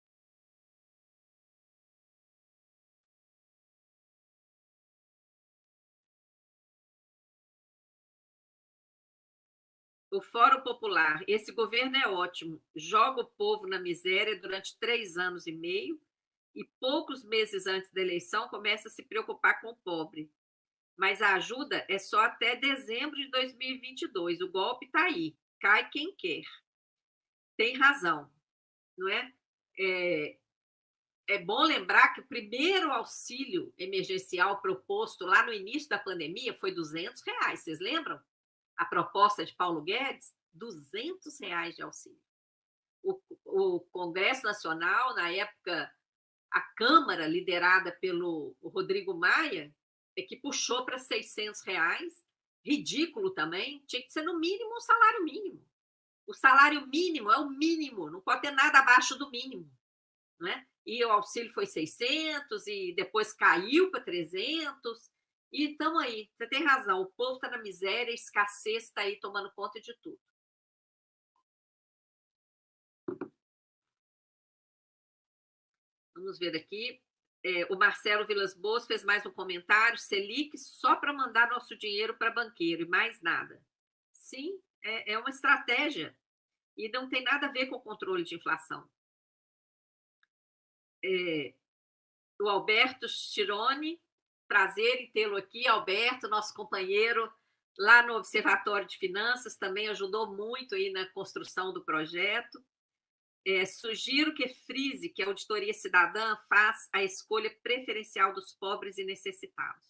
O Fórum Popular. Esse governo é ótimo. Joga o povo na miséria durante 3 anos e meio e poucos meses antes da eleição começa a se preocupar com o pobre. Mas a ajuda é só até dezembro de 2022. O golpe está aí. Cai quem quer. Tem razão, não é? é bom lembrar que o primeiro auxílio emergencial proposto lá no início da pandemia foi R$200. Vocês lembram? A proposta de Paulo Guedes, R$200 de auxílio. O Congresso Nacional, na época, a Câmara, liderada pelo Rodrigo Maia, é que puxou para R$600, ridículo também, tinha que ser no mínimo um salário mínimo. O salário mínimo é o mínimo, não pode ter nada abaixo do mínimo, né? E o auxílio foi 600 e depois caiu para 300. E estamos aí, você tem razão, o povo está na miséria, a escassez está aí tomando conta de tudo. Vamos ver aqui. O Marcelo Vilas Boas fez mais um comentário. Selic só para mandar nosso dinheiro para banqueiro e mais nada. Sim, é uma estratégia e não tem nada a ver com o controle de inflação. O Alberto Chironi, prazer em tê-lo aqui, Alberto, nosso companheiro lá no Observatório de Finanças, também ajudou muito aí na construção do projeto. Sugiro que frise que a Auditoria Cidadã faz a escolha preferencial dos pobres e necessitados.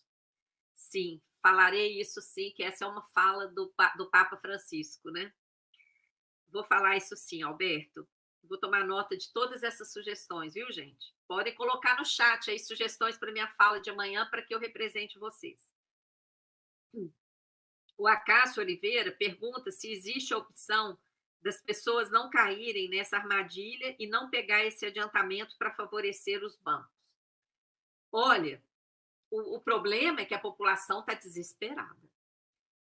Sim, falarei isso sim, que essa é uma fala do Papa Francisco, né? Vou falar isso sim, Alberto. Vou tomar nota de todas essas sugestões, viu, gente? Podem colocar no chat aí sugestões para minha fala de amanhã para que eu represente vocês. O Acácio Oliveira pergunta se existe a opção das pessoas não caírem nessa armadilha e não pegar esse adiantamento para favorecer os bancos. Olha, o problema é que a população está desesperada.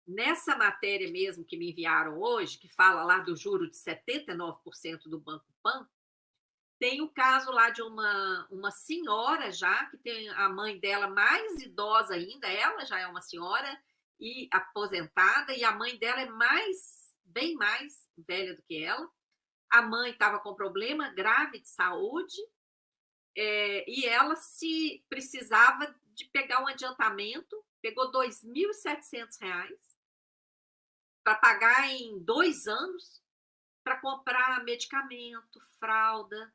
Nessa matéria mesmo que me enviaram hoje, que fala lá do juro de 79% do Banco Pan, tem o caso lá de uma senhora já, que tem a mãe dela mais idosa ainda, ela já é uma senhora e aposentada, e a mãe dela é bem mais velha do que ela. A mãe estava com problema grave de saúde e ela se precisava de pegar um adiantamento, pegou R$2.700 para pagar em 2 anos para comprar medicamento, fralda.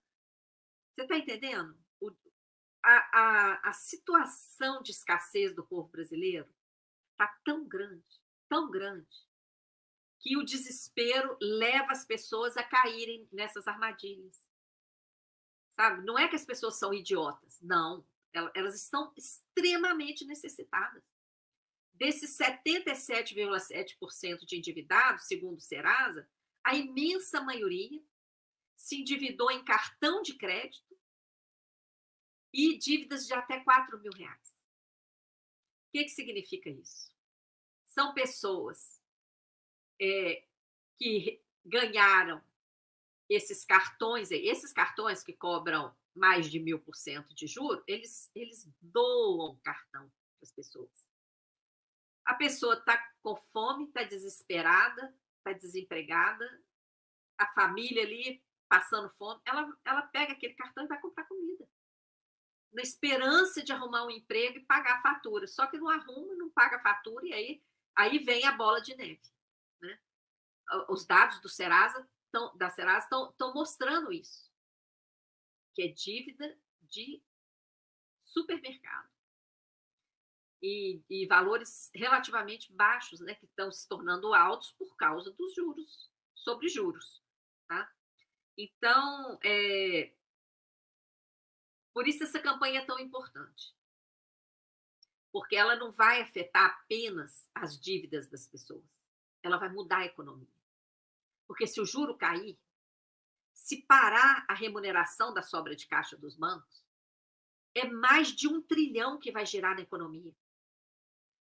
Você está entendendo? A situação de escassez do povo brasileiro está tão grande, que o desespero leva as pessoas a caírem nessas armadilhas. Sabe? Não é que as pessoas são idiotas, não. Elas estão extremamente necessitadas. Desses 77,7% de endividados, segundo o Serasa, a imensa maioria se endividou em cartão de crédito e dívidas de até R$4.000. O que significa isso? São pessoas que ganharam esses cartões que cobram mais de 1.000% de juros, eles doam cartão para as pessoas. A pessoa está com fome, está desesperada, está desempregada, a família ali passando fome, ela pega aquele cartão e vai comprar comida, na esperança de arrumar um emprego e pagar a fatura. Só que não arruma, não paga a fatura, e aí vem a bola de neve, né? Os dados da Serasa estão mostrando isso, que é dívida de supermercado e valores relativamente baixos, né, que estão se tornando altos por causa dos juros, sobre juros, tá? Então, por isso essa campanha é tão importante, porque ela não vai afetar apenas as dívidas das pessoas, ela vai mudar a economia. Porque se o juro cair, se parar a remuneração da sobra de caixa dos bancos, é mais de 1 trilhão que vai girar na economia.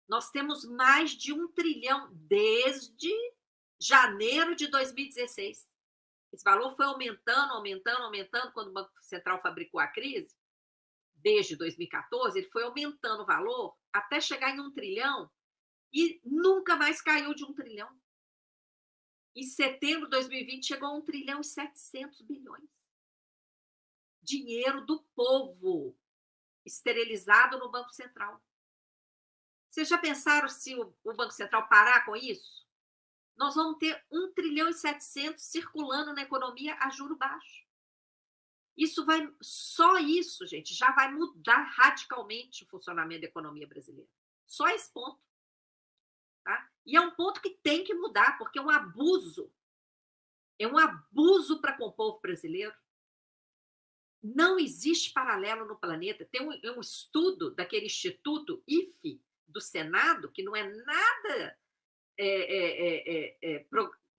Nós temos mais de 1 trilhão desde janeiro de 2016. Esse valor foi aumentando quando o Banco Central fabricou a crise. Desde 2014, ele foi aumentando o valor até chegar em 1 trilhão e nunca mais caiu de 1 trilhão. Em setembro de 2020, chegou a 1,7 trilhão. Dinheiro do povo, esterilizado no Banco Central. Vocês já pensaram se o Banco Central parar com isso? Nós vamos ter 1,7 trilhão circulando na economia a juro baixo. Só isso, gente, já vai mudar radicalmente o funcionamento da economia brasileira. Só esse ponto. Tá? E é um ponto que tem que mudar, porque é um abuso. É um abuso para com o povo brasileiro. Não existe paralelo no planeta. Tem um estudo daquele Instituto IFE do Senado, que não é nada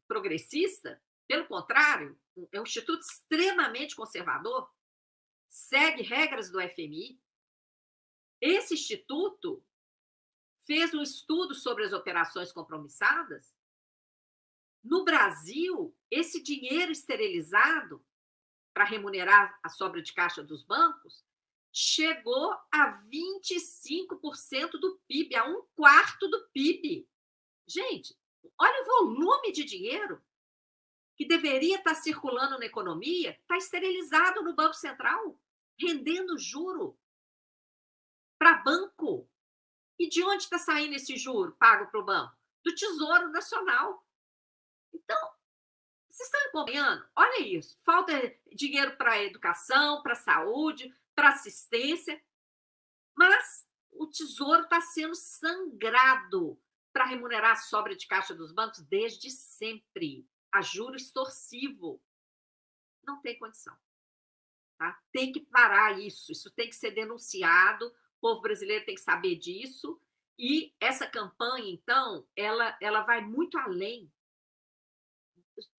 progressista, pelo contrário, é um instituto extremamente conservador, segue regras do FMI. Esse instituto fez um estudo sobre as operações compromissadas. No Brasil, esse dinheiro esterilizado para remunerar a sobra de caixa dos bancos chegou a 25% do PIB, a 1/4 do PIB. Gente, olha o volume de dinheiro que deveria estar circulando na economia, está esterilizado no Banco Central, rendendo juro para banco. E de onde está saindo esse juro pago para o banco? Do Tesouro Nacional. Então, vocês estão acompanhando? Olha isso. Falta dinheiro para a educação, para a saúde, para assistência. Mas o Tesouro está sendo sangrado para remunerar a sobra de caixa dos bancos desde sempre, a juro extorsivo. Não tem condição. Tá? Tem que parar isso. Isso tem que ser denunciado. O povo brasileiro tem que saber disso. E essa campanha, então, ela vai muito além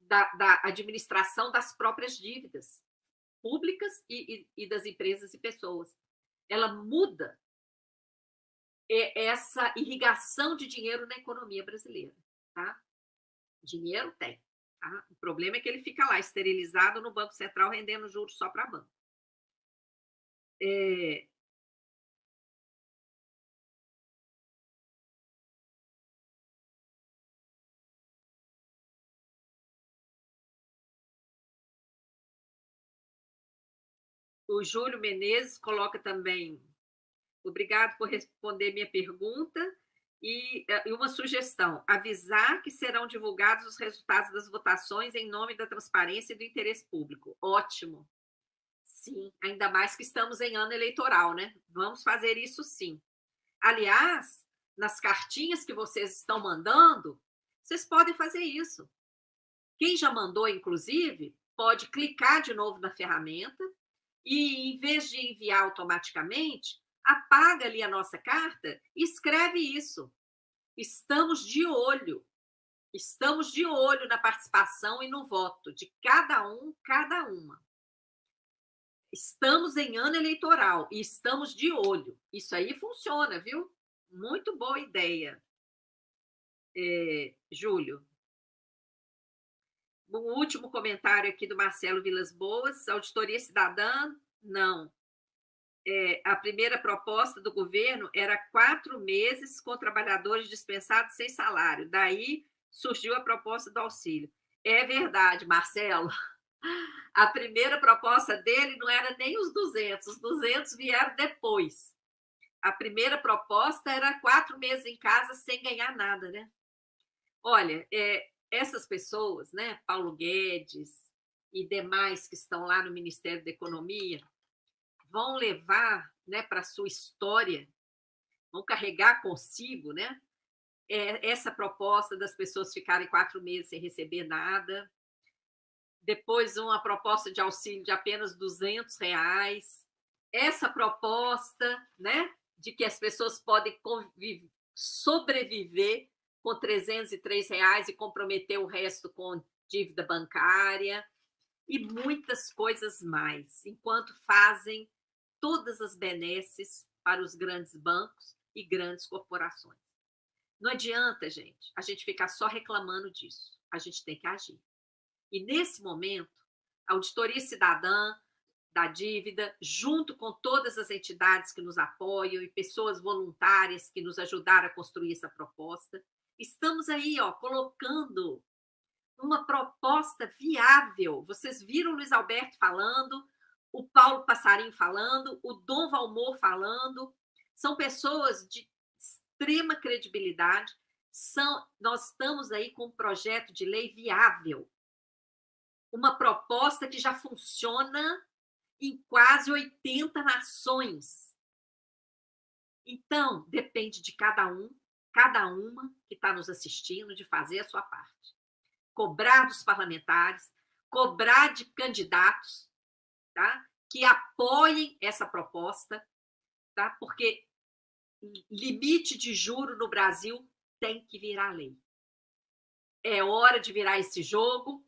da administração das próprias dívidas públicas e das empresas e pessoas. Ela muda essa irrigação de dinheiro na economia brasileira. Tá? Dinheiro tem. Tá? O problema é que ele fica lá, esterilizado no Banco Central, rendendo juros só para banco. O Júlio Menezes coloca também: obrigado por responder minha pergunta e uma sugestão: avisar que serão divulgados os resultados das votações em nome da transparência e do interesse público. Ótimo. Sim, ainda mais que estamos em ano eleitoral, né? Vamos fazer isso sim. Aliás, nas cartinhas que vocês estão mandando, vocês podem fazer isso. Quem já mandou, inclusive, pode clicar de novo na ferramenta e, em vez de enviar automaticamente, apaga ali a nossa carta e escreve isso. Estamos de olho na participação e no voto de cada um, cada uma. Estamos em ano eleitoral e estamos de olho. Isso aí funciona, viu? Muito boa ideia, Júlio. O último comentário aqui do Marcelo Vilas Boas: auditoria cidadã, não. A primeira proposta do governo era 4 meses com trabalhadores dispensados sem salário. Daí surgiu a proposta do auxílio. É verdade, Marcelo. A primeira proposta dele não era nem os 200 vieram depois. A primeira proposta era 4 meses em casa sem ganhar nada, né? Olha, essas pessoas, né, Paulo Guedes e demais que estão lá no Ministério da Economia, vão levar, né, para a sua história, vão carregar consigo, né, essa proposta das pessoas ficarem 4 meses sem receber nada, depois uma proposta de auxílio de apenas R$200, essa proposta, né, de que as pessoas podem sobreviver com R$303 e comprometer o resto com dívida bancária e muitas coisas mais, enquanto fazem todas as benesses para os grandes bancos e grandes corporações. Não adianta, gente, a gente ficar só reclamando disso. A gente tem que agir. E, nesse momento, a Auditoria Cidadã da Dívida, junto com todas as entidades que nos apoiam e pessoas voluntárias que nos ajudaram a construir essa proposta, estamos aí, colocando uma proposta viável. Vocês viram o Luiz Alberto falando, o Paulo Passarinho falando, o Dom Valmor falando. São pessoas de extrema credibilidade. Nós estamos aí com um projeto de lei viável. Uma proposta que já funciona em quase 80 nações. Então, depende de cada um, cada uma que está nos assistindo, de fazer a sua parte. Cobrar dos parlamentares, cobrar de candidatos, tá? Que apoiem essa proposta, tá? Porque limite de juro no Brasil tem que virar lei. É hora de virar esse jogo.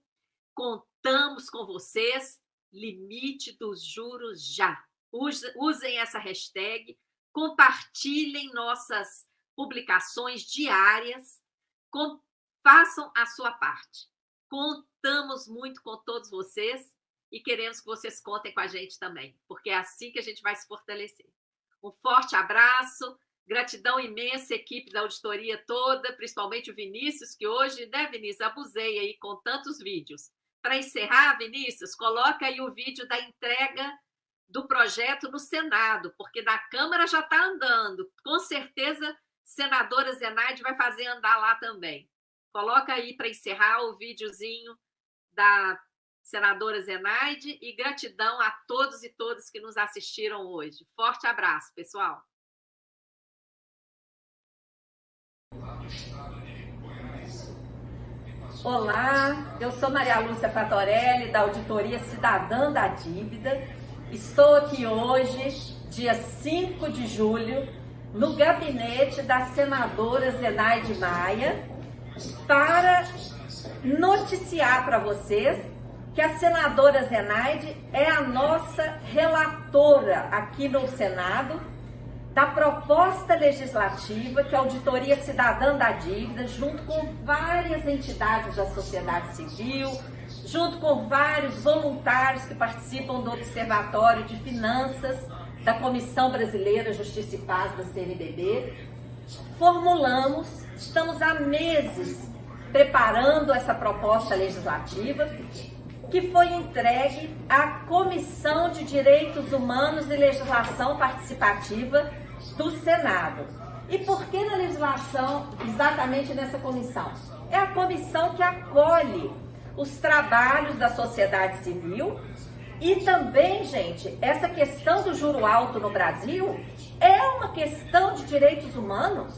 Contamos com vocês. Limite dos juros já. Usem essa hashtag, compartilhem nossas publicações diárias, façam a sua parte. Contamos muito com todos vocês e queremos que vocês contem com a gente também, porque é assim que a gente vai se fortalecer. Um forte abraço, gratidão imensa, equipe da auditoria toda, principalmente o Vinícius, que hoje, né, Vinícius, abusei aí com tantos vídeos. Para encerrar, Vinícius, coloca aí o vídeo da entrega do projeto no Senado, porque na Câmara já está andando. Com certeza, senadora Zenaide vai fazer andar lá também. Coloca aí para encerrar o videozinho da senadora Zenaide e gratidão a todos e todas que nos assistiram hoje. Forte abraço, pessoal. Olá, eu sou Maria Lúcia Fatorelli, da Auditoria Cidadã da Dívida. Estou aqui hoje, dia 5 de julho, no gabinete da senadora Zenaide Maia, para noticiar para vocês que a senadora Zenaide é a nossa relatora aqui no Senado da proposta legislativa que a Auditoria Cidadã da Dívida, junto com várias entidades da sociedade civil, junto com vários voluntários que participam do Observatório de Finanças da Comissão Brasileira Justiça e Paz da CNBB, formulamos, estamos há meses preparando essa proposta legislativa que foi entregue à Comissão de Direitos Humanos e Legislação Participativa do Senado. E por que na legislação, exatamente nessa comissão? É a comissão que acolhe os trabalhos da sociedade civil e também, gente, essa questão do juro alto no Brasil é uma questão de direitos humanos.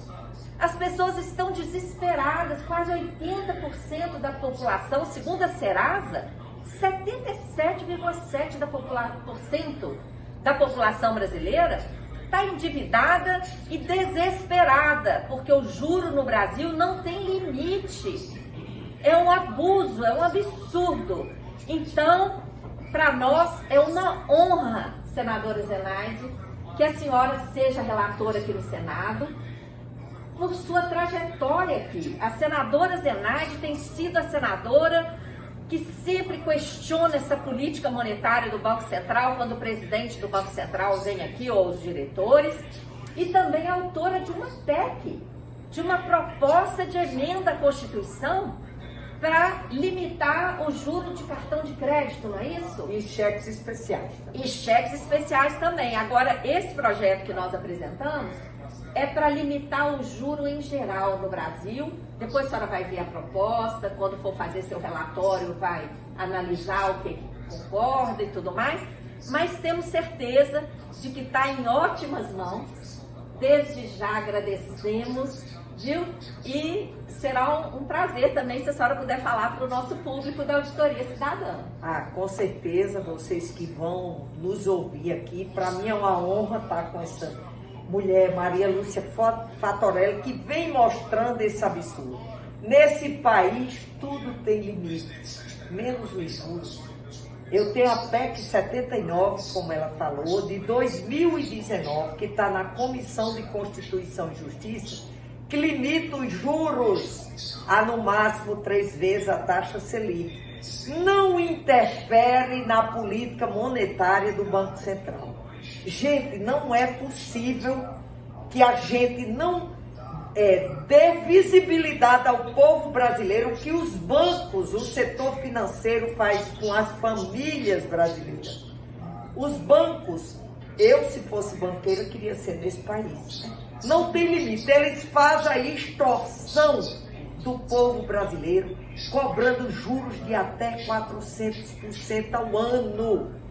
As pessoas estão desesperadas, quase 80% da população, segundo a Serasa, 77,7% da população brasileira está endividada e desesperada, porque o juro no Brasil não tem limite. É um abuso, é um absurdo. Então, para nós é uma honra, senadora Zenaide, que a senhora seja relatora aqui no Senado, por sua trajetória aqui. A senadora Zenaide tem sido a senadora que sempre questiona essa política monetária do Banco Central, quando o presidente do Banco Central vem aqui, ou os diretores, e também autora de uma PEC, de uma proposta de emenda à Constituição para limitar o juro de cartão de crédito, não é isso? E cheques especiais. E cheques especiais também. Agora, esse projeto que nós apresentamos é para limitar o juro em geral no Brasil. Depois a senhora vai ver a proposta, quando for fazer seu relatório, vai analisar o que concorda e tudo mais. Mas temos certeza de que está em ótimas mãos. Desde já agradecemos, viu? E será um prazer também se a senhora puder falar para o nosso público da Auditoria Cidadã. Com certeza, vocês que vão nos ouvir aqui, para mim é uma honra estar com essa mulher, Maria Lúcia Fatorelli, que vem mostrando esse absurdo. Nesse país, tudo tem limite, menos os juros. Eu tenho a PEC 79, como ela falou, de 2019, que está na Comissão de Constituição e Justiça, que limita os juros a, no máximo, 3 vezes a taxa Selic. Não interfere na política monetária do Banco Central. Gente, não é possível que a gente não dê visibilidade ao povo brasileiro que os bancos, o setor financeiro faz com as famílias brasileiras. Os bancos, eu se fosse banqueira queria ser nesse país. Não tem limite, eles fazem a extorsão do povo brasileiro, cobrando juros de até 400% ao ano.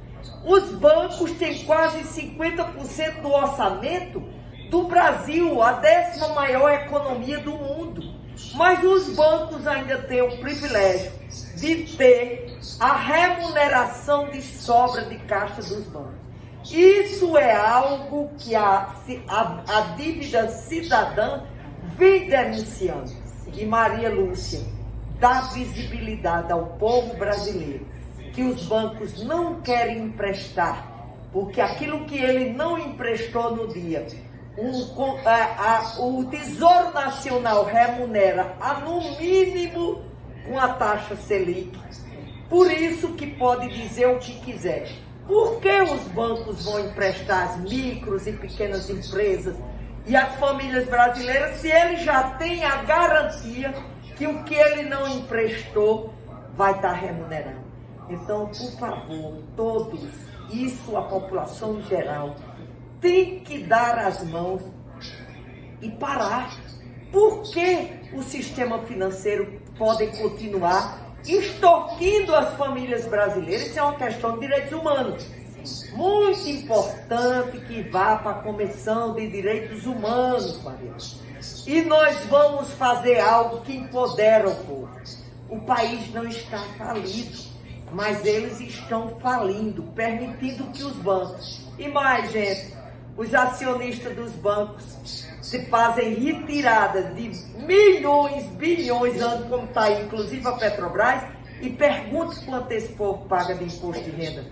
Os bancos têm quase 50% do orçamento do Brasil, a 10ª maior economia do mundo. Mas os bancos ainda têm o privilégio de ter a remuneração de sobra de caixa dos bancos. Isso é algo que a dívida cidadã vem denunciando. E Maria Lúcia dá visibilidade ao povo brasileiro que os bancos não querem emprestar, porque aquilo que ele não emprestou no dia, o Tesouro Nacional remunera no mínimo com a taxa Selic. Por isso que pode dizer o que quiser. Por que os bancos vão emprestar às micros e pequenas empresas e às famílias brasileiras se ele já tem a garantia que o que ele não emprestou vai estar remunerado? Então, por favor, todos, isso a população em geral, tem que dar as mãos e parar. Por que o sistema financeiro pode continuar extorquindo as famílias brasileiras? Isso é uma questão de direitos humanos. Muito importante que vá para a Comissão de Direitos Humanos, Maria. E nós vamos fazer algo que empodera o povo. O país não está falido, mas eles estão falindo, permitindo que os bancos... E mais, gente, os acionistas dos bancos se fazem retiradas de milhões, bilhões, anos, como está aí, inclusive a Petrobras, e pergunte quanto esse povo paga de imposto de renda.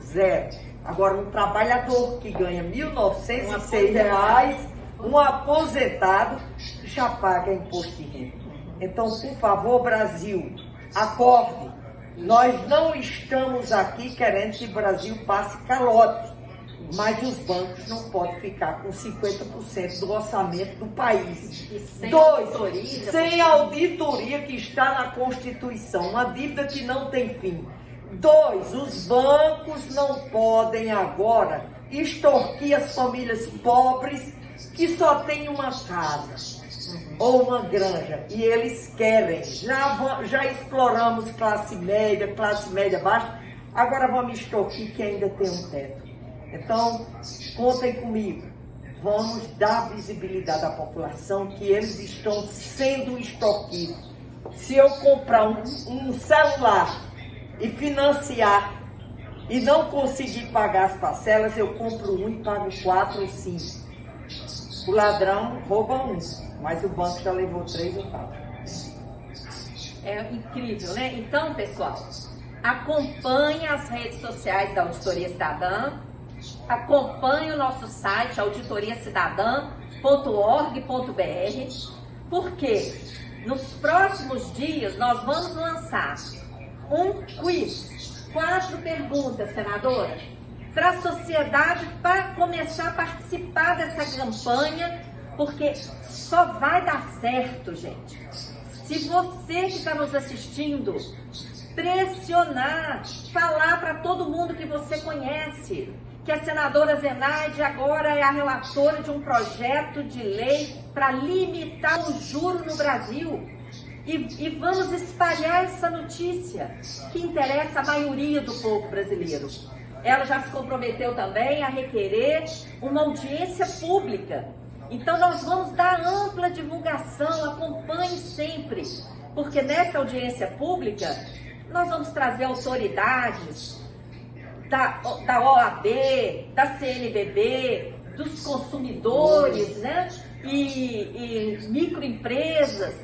Zero. Agora, um trabalhador que ganha R$ 1.906, um aposentado, já paga imposto de renda. Então, por favor, Brasil, acorde. Nós não estamos aqui querendo que o Brasil passe calote, mas os bancos não podem ficar com 50% do orçamento do país. Sem auditoria que está na Constituição, uma dívida que não tem fim. 2, os bancos não podem agora extorquir as famílias pobres que só têm uma casa ou uma granja e eles querem. Já exploramos classe média baixa, agora vamos extorquir quem ainda tem um teto. Então, contem comigo. Vamos dar visibilidade à população que eles estão sendo extorquidos. Se eu comprar um celular e financiar e não conseguir pagar as parcelas, eu compro um e pago 4 ou 5. O ladrão rouba 1, mas o banco já levou 3 ou 4. É incrível, né? Então, pessoal, acompanhe as redes sociais da Auditoria Cidadã, acompanhe o nosso site auditoriacidadã.org.br, porque nos próximos dias nós vamos lançar um quiz, 4 perguntas, senadora, para a sociedade para começar a participar dessa campanha, porque só vai dar certo, gente, se você que está nos assistindo pressionar, falar para todo mundo que você conhece, que a senadora Zenaide agora é a relatora de um projeto de lei para limitar o juro no Brasil. E vamos espalhar essa notícia que interessa a maioria do povo brasileiro. Ela já se comprometeu também a requerer uma audiência pública. Então nós vamos dar ampla divulgação, acompanhe sempre, porque nessa audiência pública nós vamos trazer autoridades da OAB, da CNBB, dos consumidores, né? E microempresas,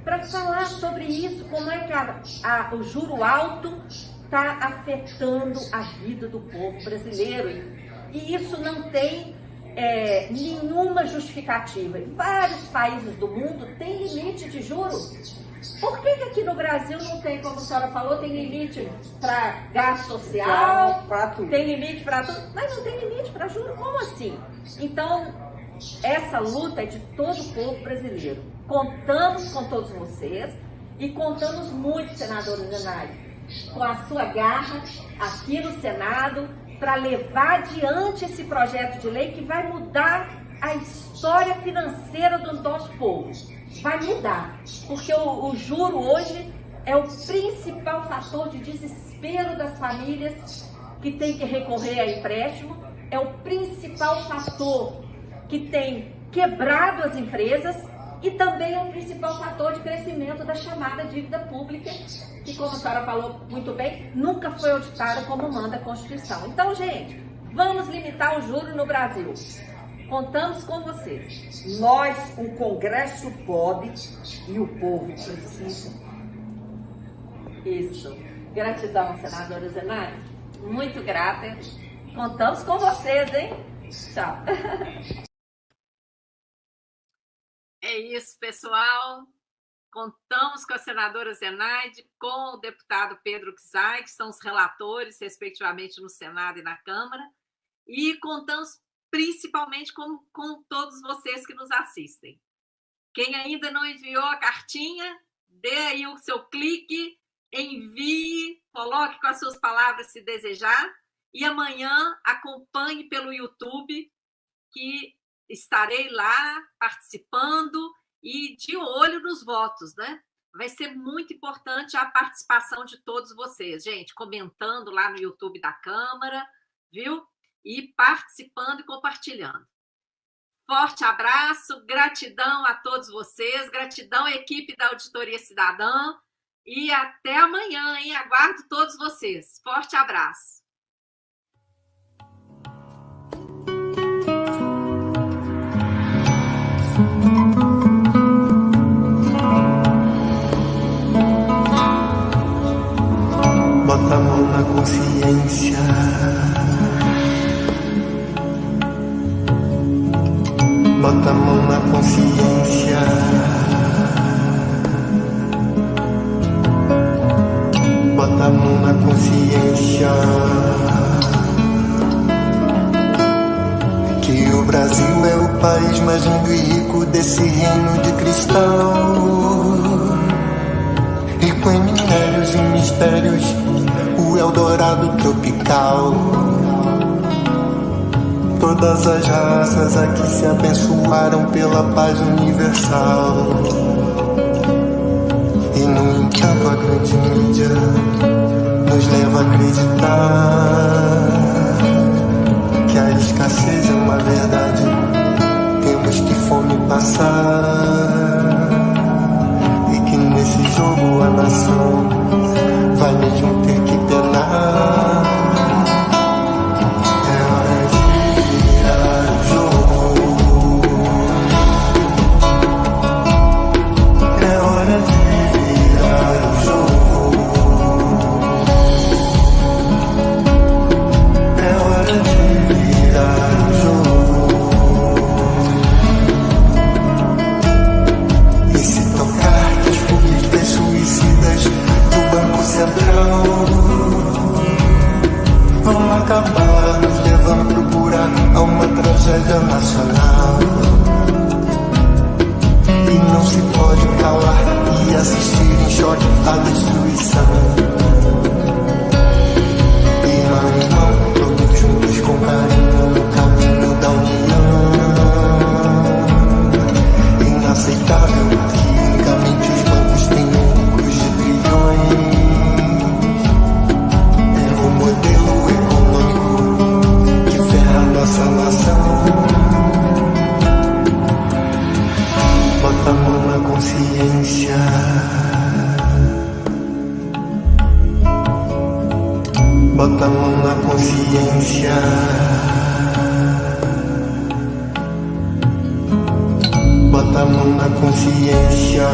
para falar sobre isso, como é que o juro alto está afetando a vida do povo brasileiro. E isso não tem nenhuma justificativa. Em vários países do mundo tem limite de juros. Por que aqui no Brasil não tem, como a senhora falou, tem limite para gasto social, tem limite para tudo, mas não tem limite para juros? Como assim? Então, essa luta é de todo o povo brasileiro. Contamos com todos vocês e contamos muito, senadora Zenaide, com a sua garra aqui no Senado para levar adiante esse projeto de lei que vai mudar a história financeira do nosso povo. Vai mudar, porque o juro hoje é o principal fator de desespero das famílias que tem que recorrer a empréstimo, é o principal fator que tem quebrado as empresas e também é o principal fator de crescimento da chamada dívida pública, que, como a senhora falou muito bem, nunca foi auditada como manda a Constituição. Então, gente, vamos limitar o juro no Brasil. Contamos com vocês. Nós, o Congresso pode e o povo precisa. Isso. Gratidão, senadora Zenaide. Muito grata. Contamos com vocês, hein? Tchau. É isso, pessoal. Contamos com a senadora Zenaide, com o deputado Pedro Czai, que são os relatores, respectivamente, no Senado e na Câmara. E contamos principalmente com todos vocês que nos assistem. Quem ainda não enviou a cartinha, dê aí o seu clique, envie, coloque com as suas palavras se desejar, e amanhã acompanhe pelo YouTube, que estarei lá participando e de olho nos votos, né? Vai ser muito importante a participação de todos vocês, gente, comentando lá no YouTube da Câmara, viu? E participando e compartilhando. Forte abraço, gratidão a todos vocês, gratidão à equipe da Auditoria Cidadã e até amanhã, hein? Aguardo todos vocês. Forte abraço. Bota a mão na consciência. Bota a mão na consciência. Bota a mão na consciência. Que o Brasil é o país mais lindo e rico desse reino de cristal. Rico em minérios e mistérios, o Eldorado tropical. Todas as raças aqui se abençoaram pela paz universal. E no entanto a grande mídia nos leva a acreditar que a escassez é uma verdade. Temos que fome passar, e que nesse jogo a nação vai mesmo ter que penar. É hora de virar o jogo. É hora de virar o jogo. É hora de virar o jogo. E se tocar que as políticas suicidas do Banco Central vão acabar nos levando pro buraco, a uma tragédia nacional. E não se pode calar e assistir em choque à destruição. Irmão, irmão, todos juntos com carinho no caminho da união. Inaceitável que unicamente os bancos tenham lucros de trilhões. É um modelo econômico que ferra nossa nação. Bota a mão na consciência. Bota a mão na consciência. Bota a mão na consciência.